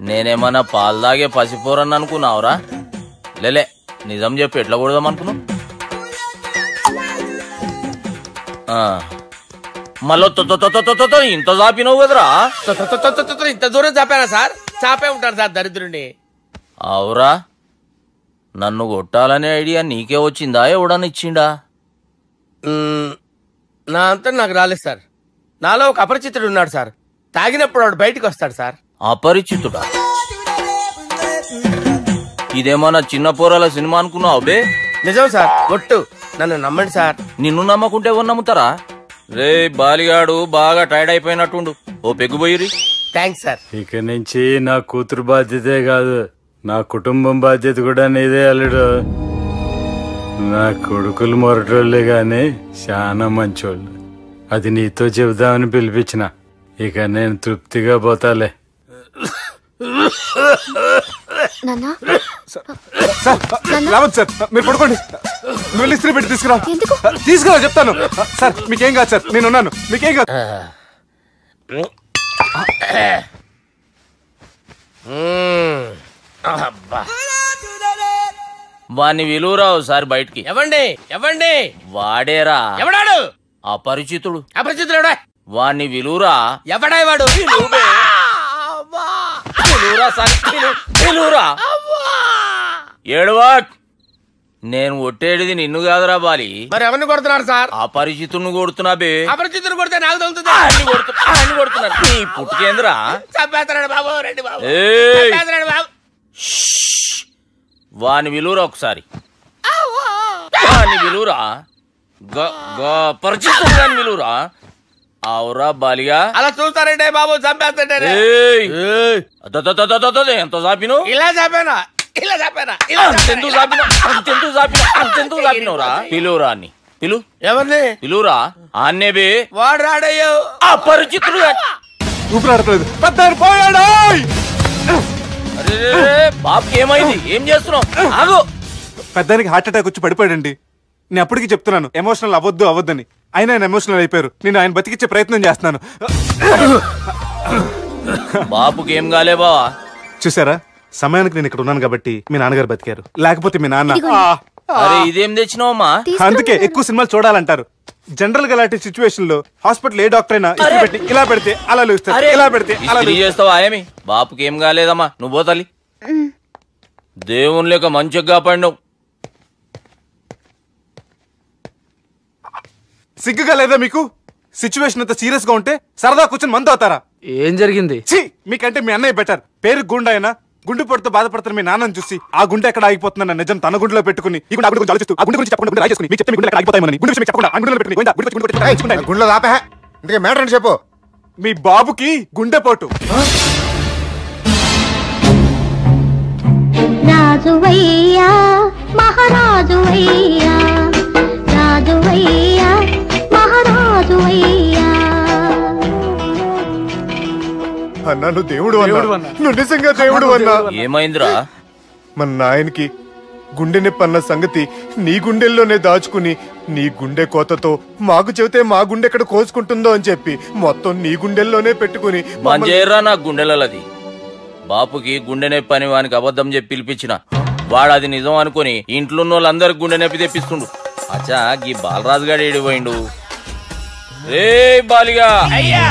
నేనేమన్నా పాలు తాగే పసిపోరని అనుకున్నావురా? లేలే, నిజం చెప్పి ఎట్లా కొడదాం అనుకున్నావు? మళ్ళీ ఇంత చాపినవు కదరా? ఇంత దూరం చాపానా సార్? చాపే ఉంటాను సార్ దరిద్రుడిని. అవురా, నన్ను కొట్టాలనే ఐడియా నీకే వచ్చిందా? ఎవడని ఇచ్చిండా? నా అంతా నాకు రాలేదు సార్. నాలో ఒక అపరిచితుడు ఉన్నాడు సార్, తాగినప్పుడు వాడు బయటికి వస్తాడు సార్. అపరిచితుడా? ఇదేమన్నా చిన్న పోరాల సినిమా అనుకున్నావు బే? నిజం సార్, ఒట్టు, నన్ను నమ్మండి సార్. నిన్ను నమ్మకుంటే ఎవరు నమ్ముతారా? రే బాలిగాడు బాగా టైర్డ్ అయిపోయినట్టుండు, ఓ పెగ్గుబోయిరి. Thanks sir. ఇక నుంచి నా కూతురు బాధ్యతే కాదు, నా కుటుంబం బాధ్యత కూడా నీదే అల్లుడు. నా కొడుకులు మొరటోళ్లే గాని చాలా మంచోళ్ళు. అది నీతో చెబుదామని పిలిపించిన. ఇక నేను తృప్తిగా పోతాలే. రావద్దు సార్, మీరు పడుకోండి. నువ్వు వెళ్ళి ఇస్త్రీ పెట్టి తీసుకురా చెప్తాను. సార్ మీకేం కాదు సార్, నేను ఉన్నాను, మీకేం కాదు. వాణ్ణి విలువరావు సార్ బయటికి. ఎవండి ఎవండి? వాడేరా. ఎవడాడు? అపరిచితుడు. అపరిచితుడు వాణ్ణి విలువరా. ఎవడా వాడు? ఏడవా, నేను కొట్టేడిది నిన్ను కాదురా బాలి. మరి ఎవరిని కొడుతున్నారు సార్? అపరిచితుడిని కొడుతున్నా బే. అపరిచితుడు కొడితే నాకు తగులుతుంది. కొడుతున్నారు నీ పుట్టుకేంద్రా? చంపేస్తున్నాడు బాబు, రండి బాబు, ఏయ్ చంపేస్తున్నాడు బాబు. వాని విలువరా ఒకసారి, వాని విలువరా, పరిచితుడు గాని విలువరా. అవురా బాలిగా, అలా చూస్తారంటే బాబు చంపేస్తాడే. ఎంత చాపిను? ఇలా చాపానా, ఇలా చాపానా, అంతెందుకు చాపిన, అంతెందుకు చాపిన, అంతెందుకు చాపినవురా? పిలువురా అన్ని, పిలు. ఎవరిని పిలువురా అన్నే బే. వాడు రాడయ్యో, అపరిచితుడు. ఊపిరాడట్లేదు, పెద్ద పోయాడు. అరే బాబుకి ఏమైంది? ఏం చేస్తున్నావు? ఆగు. పెద్దానికి హార్ట్ అటాక్ వచ్చి పడిపోయాడండి. నేను అప్పటికి చెప్తున్నాను ఎమోషనల్ అవ్వద్దని. అయినా ఆయన ఎమోషనల్ అయిపోయారు. నేను ఆయన బతికిచ్చే ప్రయత్నం చేస్తున్నాను. బాబుకి ఏం కాలే బావా? చూసారా, సమయానికి నేను ఇక్కడ ఉన్నాను కాబట్టి మీ నాన్నగారు బతికారు. లేకపోతే మీ నాన్న. అరే ఇదేం తెచ్చినావమ్మా? అందుకే ఎక్కువ సినిమాలు చూడాలంటారు. జనరల్ గా అలాంటి సిచ్యువేషన్ లో హాస్పిటల్ ఏ డాక్టర్ అయినా పెట్టి ఇలా పెడితే అలా లూస్తారు, ఇలా పెడితే అలా చేస్తావా? ఏమి బాపుకి ఏం కాలేదమ్మా, నువ్వు పోతల్లి. దేవుని లేక మంచిగా కాపాడినావు. సిగ్గుగా లేదా మీకు? సిచ్యువేషన్ అంత సీరియస్ గా ఉంటే సరదా కూర్చొని మందు అవుతారా? ఏం జరిగింది? మీకంటే మీ అన్నయ్య బెటర్. పేరు గుండె అయినా గుండె పొడితో బాధపడుతున్న మీ నాన్నని చూసి ఆ గుండె ఎక్కడ ఆగిపోతుందన్న నిజం తన గుండెలో పెట్టుకుని ఈ గుండె గురించి ఆలోచిస్తూ ఆ గుండె గురించి చెప్పకుండా రాజేసుకుని మీకు చెప్తే మీ గుండె ఆగిపోతాయని గుండె విషయం చెప్పకుండా ఆ గుండెలో పెట్టుకుని గుండెలో ఆపే. ఇందుకే మ్యాటర్ అని చెప్పు. మీ బాబుకి గుండెపోటు. రాజువయ్యా మహారాజువయ్యా, రాజువయ్యా మహారాజువయ్యా. అన్నా నువ్వు దేవుడు అన్నా, నువ్వు నిజంగా దేవుడు అన్నా. ఏమైందిరా? మన నాయనకి గుండె నొప్పి అన్న సంగతి నీ గుండెల్లోనే దాచుకుని నీ గుండె కోతతో మాకు చెబితే మా గుండె ఎక్కడ కోసుకుంటుందో అని చెప్పి మొత్తం నీ గుండెల్లోనే పెట్టుకుని మంజేరా నా గుండెలది. బాపుకి గుండె నొప్పి అని వానికి అబద్ధం చెప్పి పిలిపించిన వాడు అది నిజం అనుకుని ఇంట్లో ఉన్న వాళ్ళందరికి గుండె నొప్పి తెప్పిస్తుండు. అచ్చా గీ బాలరాజు గారు ఏడిపోయిండు. రే బాలిగా అయ్యా,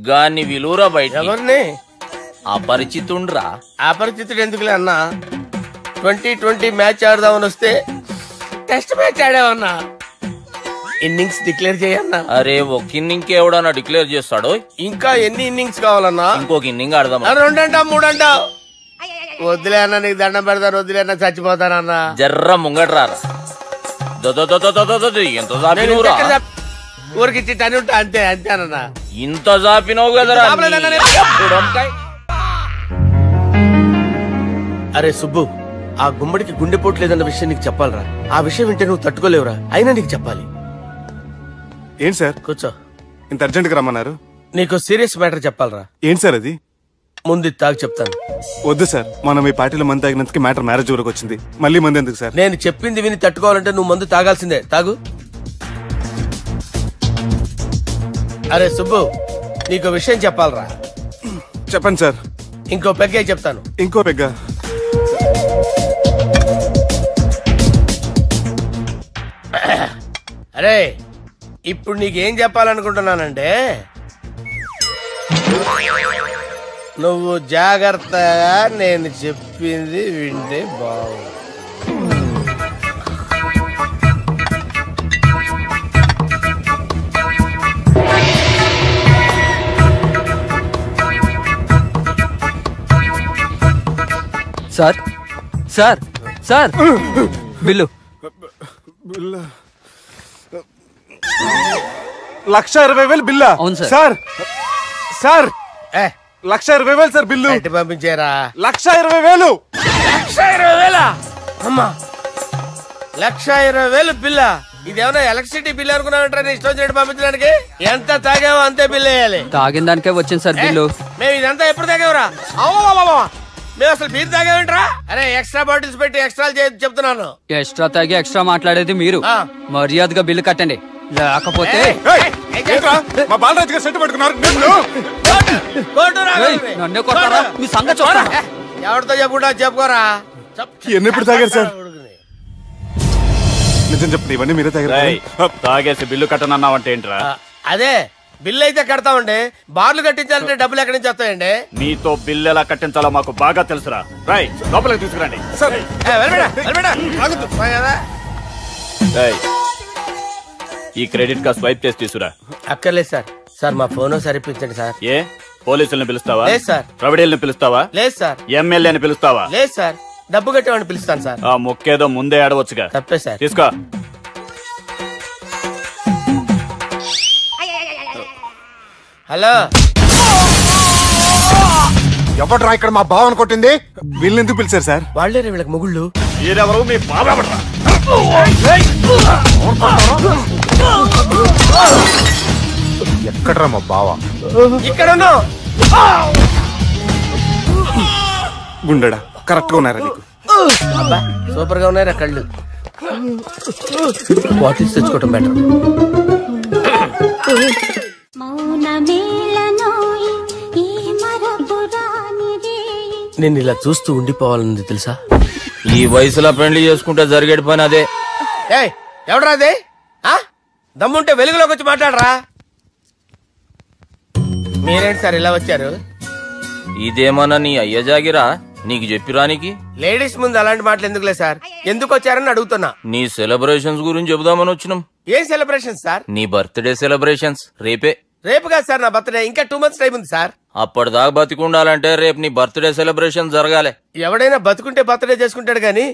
గాన్ని విలువరా బయట. ఎవరిని? అపరిచితుండ్రా. అపరిచితుడు ఎందుకులే అన్నా, 2020 మ్యాచ్ ఆడదామని వస్తే టెస్ట్ మ్యాచ్ ఆడావన్నా. ఇన్నింగ్స్ డిక్లేర్ చేయన్నా. అరే ఒక ఇన్నింగ్ ఎవడన్నా డిక్లేర్ చేస్తాడు? ఇంకా ఎన్ని ఇన్నింగ్స్ కావాలన్నా? ఇంకొక ఇన్నింగ్ ఆడదాం. 2 అంటావు 3 అంటావు. వద్దులే అన్న, నీకు దండం పెడతాను, వద్దులే అన్న, చచ్చిపోతానన్నా. జర్ర ముంగట్రా. ఎంత జాపినవురా? ఊరికిచ్చి టని ఉంటా అంతే, అంతేనన్నా. ఇంత జాపినవు కదరా. అరే సుబ్బు, ఆ గుమ్మడికి గుండెపోటు లేదన్న విషయం నీకు చెప్పాలరా. ఆ విషయం వింటే నువ్వు తట్టుకోలేవురా, అయినా నీకు చెప్పాలి. ఏంటి సార్? కూర్చో. ఇంత అర్జెంట్ గా రమ్మన్నారు? నీకు సీరియస్ మ్యాటర్ చెప్పాలరా. ఏంటి సార్ అది? ముందు తాగు చెప్తాను. వద్దు సార్, మనం ఈ పార్టీలో మందు తాగినందుకు మ్యాటర్ మ్యారేజ్ వరకు వచ్చింది. మళ్ళీ మందు ఎందుకు సార్? నేను చెప్పింది విని తట్టుకోవాలంటే నువ్వు మందు తాగాల్సిందే. తాగు. అరే సుబ్బు, నీకు విషయం చెప్పాలరా. చెప్పండి సార్. ఇంకో పెగ్గే చెప్తాను. ఇంకో పెగ్గ? అరే ఇప్పుడు నీకేం చెప్పాలనుకుంటున్నానంటే, నువ్వు జాగ్రత్తగా నేను చెప్పింది వింటే బాగు. Sir sir sir, bill. 1,20,000 బిల్లా? అవును sir. Sir sir 1,20,000 sir bill. పంపించారా? 1,20,000. 1,20,000? అమ్మా, 1,20,000 బిల్లా? ఇదేమన్నా ఎలక్ట్రిసిటీ బిల్ అనుకున్నామంటారా? నీ ఇష్టం చేయడం పంపించడానికి? ఎంత తాగావో అంతే బిల్ వేయాలి. తాగిన దానికే వచ్చింది సార్ బిల్లు. మేము ఇదంతా ఎప్పుడు తాగేవరా? మేము అసలు బీర్ తాగేమంటారా? అరే ఎక్స్ట్రా బాటిల్స్ పెట్టి ఎక్స్ట్రా చెప్తున్నాను. ఎక్స్ట్రా తాగి ఎక్స్ట్రా మాట్లాడేది మీరు. మర్యాదగా బిల్లు కట్టండి, లేకపోతే మా బాలరాజు గారు సెట్ పట్టుకున్నారు. నన్నే కొడతారా? మీ సంగతి చూస్తారా? ఎవరితో చెప్పుకుంటా చెప్పుకోరా. ఎన్నెప్పుడు తాగారు సార్? నిజం చెప్పండి, ఇవన్నీ మీరే తాగారు? తాగేసి బిల్లు కట్టనన్నావంటే ఏంట్రా? అదే బిల్లు అయితే కడతామండి, బార్లు కట్టించాలంటే డబ్బులు ఎక్కడి నుంచి వస్తాయండి? నీతో బిల్లు ఎలా కట్టించాలో మాకు బాగా తెలుసురా. రై లోపలికి తీసుకురండి. ఈ క్రెడిట్ కార్డ్ స్వైప్ చేసి తీసుకురా. అక్కర్లేదు సార్. సార్ మా ఫోన్ సరిపించండి సార్. ఏ పోలీసుల్ని పిలుస్తావా? లేదు సార్. ప్రొవిడీల్ని పిలుస్తావా? లేదు సార్. ఎమ్మెల్యేని పిలుస్తావా? లేదు సార్. డబ్బు కట్టేవాడిని పిలుస్తాను సార్. ఆ మొక్కేదో ముందే ఆడవచ్చుగా. తప్పే సార్. తీసుకో. హలో, ఎవడ్రా ఇక్కడ మా బావని కొట్టింది? వీళ్ళని ఎందుకు పిలిచారు సార్? వాళ్ళేరే వీళ్ళకి మొగుళ్ళు. మీరెవరు? మీ బాబా. ఎక్కడ్రా మా బావ? ఇక్కడ ఉన్నావు. గుండెడా కరెక్ట్ గా ఉన్నారా నీకు? అబ్బా సూపర్ గా ఉన్నారా కళ్ళు. బాటిల్స్ తెచ్చుకోవటం బెటర్. నేను ఇలా చూస్తూ ఉండిపోవాలన్నది తెలుసా? ఈ వయసులో పెళ్లి చేసుకుంటే జరిగేటి పని అదే. ఎవడరా అదే? దమ్ముంటే వెలుగులోకి వచ్చి మాట్లాడరా. మీరేంటి సార్ ఇలా వచ్చారు? ఇదేమన్నా నీ అయ్య జాగిరా నీకు చెప్పిరానికి? లేడీస్ ముందు అలాంటి మాటలు ఎందుకులే సార్. ఎందుకు వచ్చారని అడుగుతున్నా. నీ సెలబ్రేషన్స్ గురించి చెబుదామని వచ్చినాం. ఏం సెలబ్రేషన్ సార్? నీ బర్త్డే సెలబ్రేషన్స్ రేపే. రేపు కాదు సార్ నా బర్త్డే, ఇంకా 2 months టైం ఉంది సార్. అప్పటిదాకా బతికుండాలంటే రేపు నీ బర్త్డే సెలబ్రేషన్ జరగాలి. ఎవడైనా బతుకుంటే బర్త్డే చేసుకుంటాడు గానీ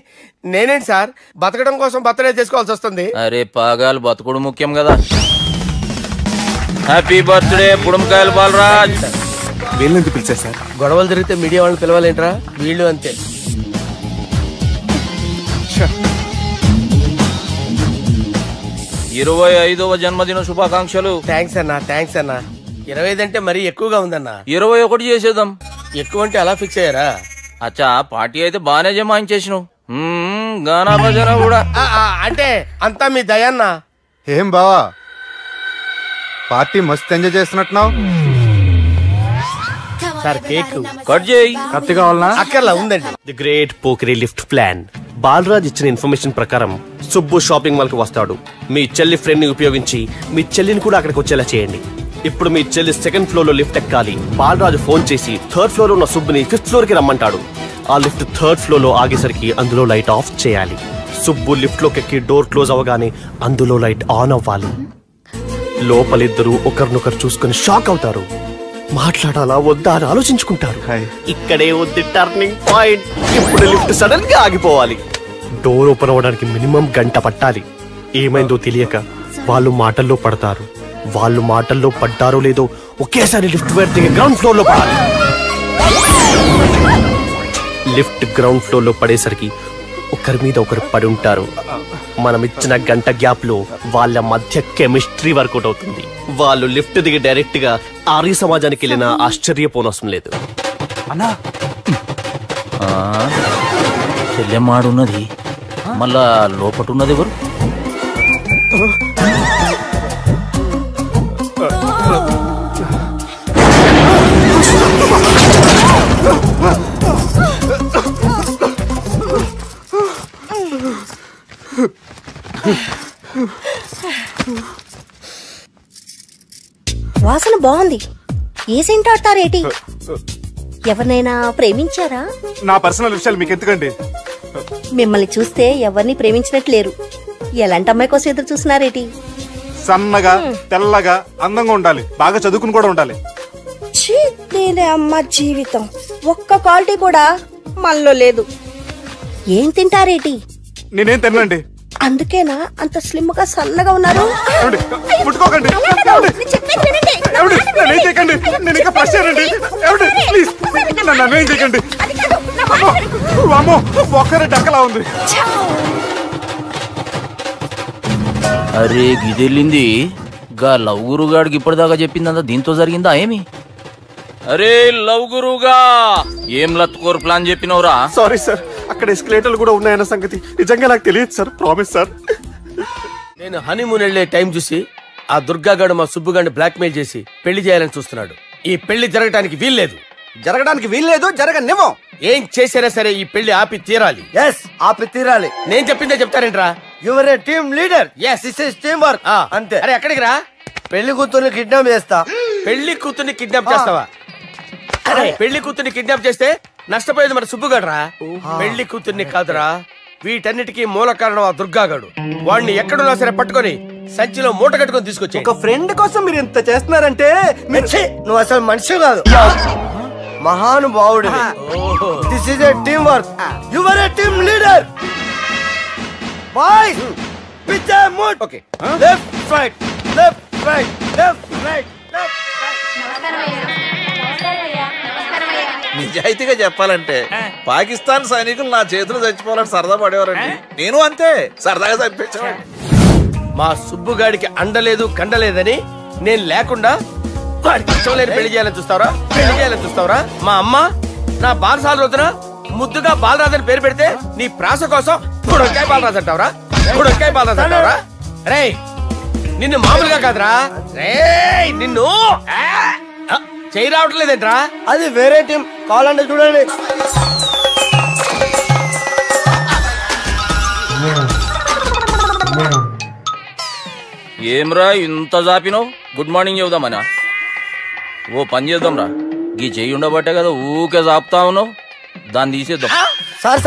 నేనేంటి సార్ బతకడం కోసం బర్త్డే చేసుకోవాల్సి వస్తుంది? అరే పాగాలు బతుకుడు ముఖ్యం కదా. హ్యాపీ బర్త్డే పుడుమకాయలు బాలరాజ్. వీళ్ళని పిలిచారు సార్? గొడవలు జరిగితే మీడియా వాళ్ళని పిలవాలేంట్రా? వీళ్ళు అంతే. 25వ జన్మదిన శుభాకాంక్షలు. థ్యాంక్స్ అన్నా, థ్యాంక్స్ అన్నా. 25 అంటే మరీ ఎక్కువగా ఉందన్నా. 21 చేసేద్దాం. ఎక్కువ అంటే అలా ఫిక్స్ అయ్యారా? అచ్చా పార్టీ అయితే బానే జమాయించేసినావు. గానా భజన కూడా అంటే అంతా మీ దయన్నా. ఏం బావా పార్టీ మస్తు ఎంజాయ్ చేస్తున్నట్టున్నావు. సార్ కేక్ కట్ చేయి. కత్తి కావాలనా? అక్కర్లా ఉందండి. ది గ్రేట్ పోకరీ లిఫ్ట్ ప్లాన్. బాలరాజ్ ఇచ్చిన ఇన్ఫర్మేషన్ ప్రకారం సుబ్బు షాపింగ్ మాల్ కి వస్తాడు. మీ చెల్లి ఫ్రెండ్ ని ఉపయోగించి మీ చెల్లిని కూడా అక్కడికి వచ్చేలా చేయండి. ఇప్పుడు మీ చెల్లి 2nd floor లో లిఫ్ట్ ఎక్కాలి. బాలరాజు ఫోన్ చేసి 3rd floor లో ఉన్న సుబ్బుని 5th floor కి రమ్మంటాడు. ఆ లిఫ్ట్ 3rd floor లో ఆగేసరికి అందులో లైట్ ఆఫ్ చేయాలి. సుబ్బు లిఫ్ట్ లోకి ఎక్కి డోర్ క్లోజ్ అవగానే అందులో లైట్ ఆన్ అవ్వాలి. లోపలిద్దరూ ఒకరినొకరు చూసుకుని షాక్ అవుతారు. మాట్లాడాలా వద్దా అని ఆలోచించుకుంటారు. ఇక్కడే ఉంది టర్నింగ్ పాయింట్. ఇప్పుడు లిఫ్ట్ సడన్ గా ఆగిపోవాలి. డోర్ ఓపెన్ అవ్వడానికి మినిమం గంట పట్టాలి. ఏమైందో తెలియక వాళ్ళు మాటల్లో పడతారు. వాళ్ళు మాటల్లో పడ్డారో లేదో ఒకేసారి లిఫ్ట్ వైర్ దిగి గ్రౌండ్ ఫ్లోర్ లో పడాలి. లిఫ్ట్ గ్రౌండ్ ఫ్లోర్ లో పడేసరికి ఒకరి మీద ఒకరు పడి ఉంటారు. మనం ఇచ్చిన గంట గ్యాప్ లో వాళ్ళ మధ్య కెమిస్ట్రీ వర్కౌట్ అవుతుంది. వాళ్ళు లిఫ్ట్ దిగి డైరెక్ట్ గా ఆర్య సమాజానికి వెళ్ళినా ఆశ్చర్యపోనవసరం లేదు. అన్నా చెల్లెమ్మాడున్నది మళ్ళా లోపటున్నది ఎవరు? వాసన బాగుంది. ఏ సెంట్ ఆడతారేటి? ఎవరినైనా ప్రేమించారా? నా పర్సనల్ విషయాలు మీకు ఎందుకండి? మిమ్మల్ని చూస్తే ఎవరిని ప్రేమించినట్లేరు. ఎలాంటి అమ్మాయి కోసం ఎదురు చూస్తున్నారేటి? సన్నగా తెల్లగా అందంగా ఉండాలి. బాగా చదువుకుని కూడా ఉండాలి. నేనే అమ్మ జీవితం ఒక్క క్వాలిటీ కూడా మనలో లేదు. ఏం తింటారేటి? నేనేం తినండి. అందుకేనా అంత స్లిమ్ గా సన్నగా ఉన్నారు? ముట్టుకోకండి. నేను ఇంకా ఫ్రెష్ అయ్యానండి. ప్లీజ్ నన్ను ఏం చేయకండి. ఒక్కరే డక్కలా ఉంది. అరే గిదెళ్ళింది గా లవ్ గురుగాడికి ఇప్పటిదాకా చెప్పిందంతా దీంతో జరిగిందా ఏమి? అరే లవ్ గురుగా ఏం లత్కోర్ ప్లాన్ చెప్పినవురా? సారీ సార్, అక్కడ ఎస్కలేటర్లు కూడా ఉన్నాయన్న సంగతి నిజంగా నాకు తెలియదు సార్. Promise sir. నేను హనీమూన్ వెళ్లే టైం చూసి ఆ దుర్గాగాడు మా సుబ్బుగాడిని బ్లాక్ మెయిల్ చేసి పెళ్లి చేయాలని చూస్తున్నాడు. ఈ పెళ్లి జరగడానికి వీల్లేదు. జరగనివ్వం. ఏం చేసినా సరే ఈ పెళ్లి ఆపి తీరాలి. ఆపి తీరాలి. నేను చెప్పిందే చెప్తారేంట్రా? Your a team leader. This is team work. అంతే. అరే ఎక్కడికి రా? పెళ్లి కూతుర్ని కిడ్నాప్ చేస్తా. పెళ్లి కూతుర్ని కిడ్నాప్ చేస్తావా? అరే పెళ్లి కూతుర్ని కిడ్నాప్ చేస్తే నష్టపోయేది మన సుబ్బుగాడు రా. పెళ్లి కూతుర్ని కాదురా వీటన్నిటికీ మూల కారణం ఆ దుర్గాగాడు. వాడిని ఎక్కడున్నా సరే పట్టుకొని సంచిలో మూట కట్టుకొని తీసుకొచ్చి ఒక ఫ్రెండ్ కోసం మీరు ఇంత చేస్తున్నారంటే నువ్వు అసలు మనిషి కాదు, మహానుభావుడు. This is a team work. You are a team leader. Boys pitch a mood. Okay, left right left right left right left నిజాయితీగా చెప్పాలంటే పాకిస్తాన్ సైనికులు నా చేతులు చచ్చిపోవాలని సరదా పడేవారండి. నేను అంతే సరదాగా చంపించేవాడిని. మా సుబ్బుగాడికి అండలేదు కండలేదని నేను లేకుండా వాడికి ఇష్టం లేని పెళ్లి చేయాలని చూస్తావరా? పెళ్లి చేయాలని చూస్తావరా? మా అమ్మ నా బాలసాల రోజున ముద్దుగా బాలరాజు అని పేరు పెడితే నీ ప్రాస కోసం గుడొక్కాయ బాలరాజు అంటావరా? గుడొక్కాయ బాలరాజు అంటావరా? రే నిన్ను మామూలుగా కాదురా, రే నిన్ను చేయి రావట్లేదేంట్రా? అది వేరే టీం కావాలంటే చూడండి. ఏమ్రా ఇంత జాపినావు? Good morning చెబుదామనా? ఓ పని చేద్దాం రా, గీ చెయ్యి ఉండబట్టే కదా ఊకే జాపుతా ఉన్నావు, దాన్ని తీసేద్దాం.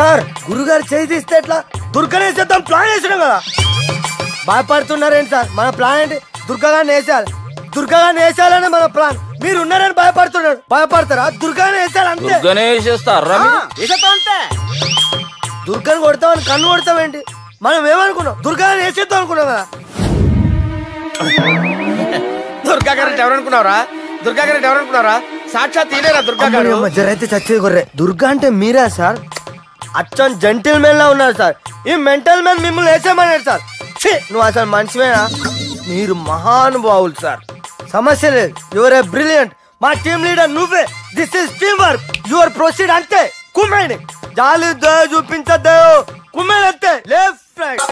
సార్ గురుగారు చేయి తీస్తే ఎట్లా? దుర్గనేసేద్దాం ప్లాన్ వేసినాం కదా. భయపడుతున్నారేంటి సార్? మన ప్లాన్ ఏంటి? దుర్గాగాన్ని వేసేయాలి. దుర్గాగాన్ని వేసేయాలని మన ప్లాన్. మీరు ఉన్నారని భయపడుతున్నాడు. భయపడతారా? దుర్గానే వేసేయాలి అంతే. దుర్గనే వేసేస్తారా? అంతే. దుర్గాని కొడతామని కన్ను కొడతామేంటి? మనం ఏమనుకున్నాం? దుర్గాని వేసేద్దాం అనుకున్నాం కదా. దుర్గా గారు ఎవరనుకున్నారా? దుర్గా గారు ఎవరనుకున్నారా? సాక్షాత్ తీరేరా దుర్గా గారు. జరైతే చచ్చేది గొర్రె. దుర్గా అంటే మీరా సార్? అచ్చం జెంటిల్ మెన్ లా ఉన్నారు సార్. ఈ మెంటల్ మెన్ మిమ్మల్ని వేసేమన్నాడు సార్. నువ్వు అసలు మనిషివేనా? మీరు మహానుభావులు సార్, సమస్య లేదు. Your a brilliant. మా టీమ్ లీడర్ నువ్వే. This is team work. Your proceed అంతే. కుమ్మేయండి. జాలి దయ చూపించద్దు. కుమ్మేయండి అంతే. Left right.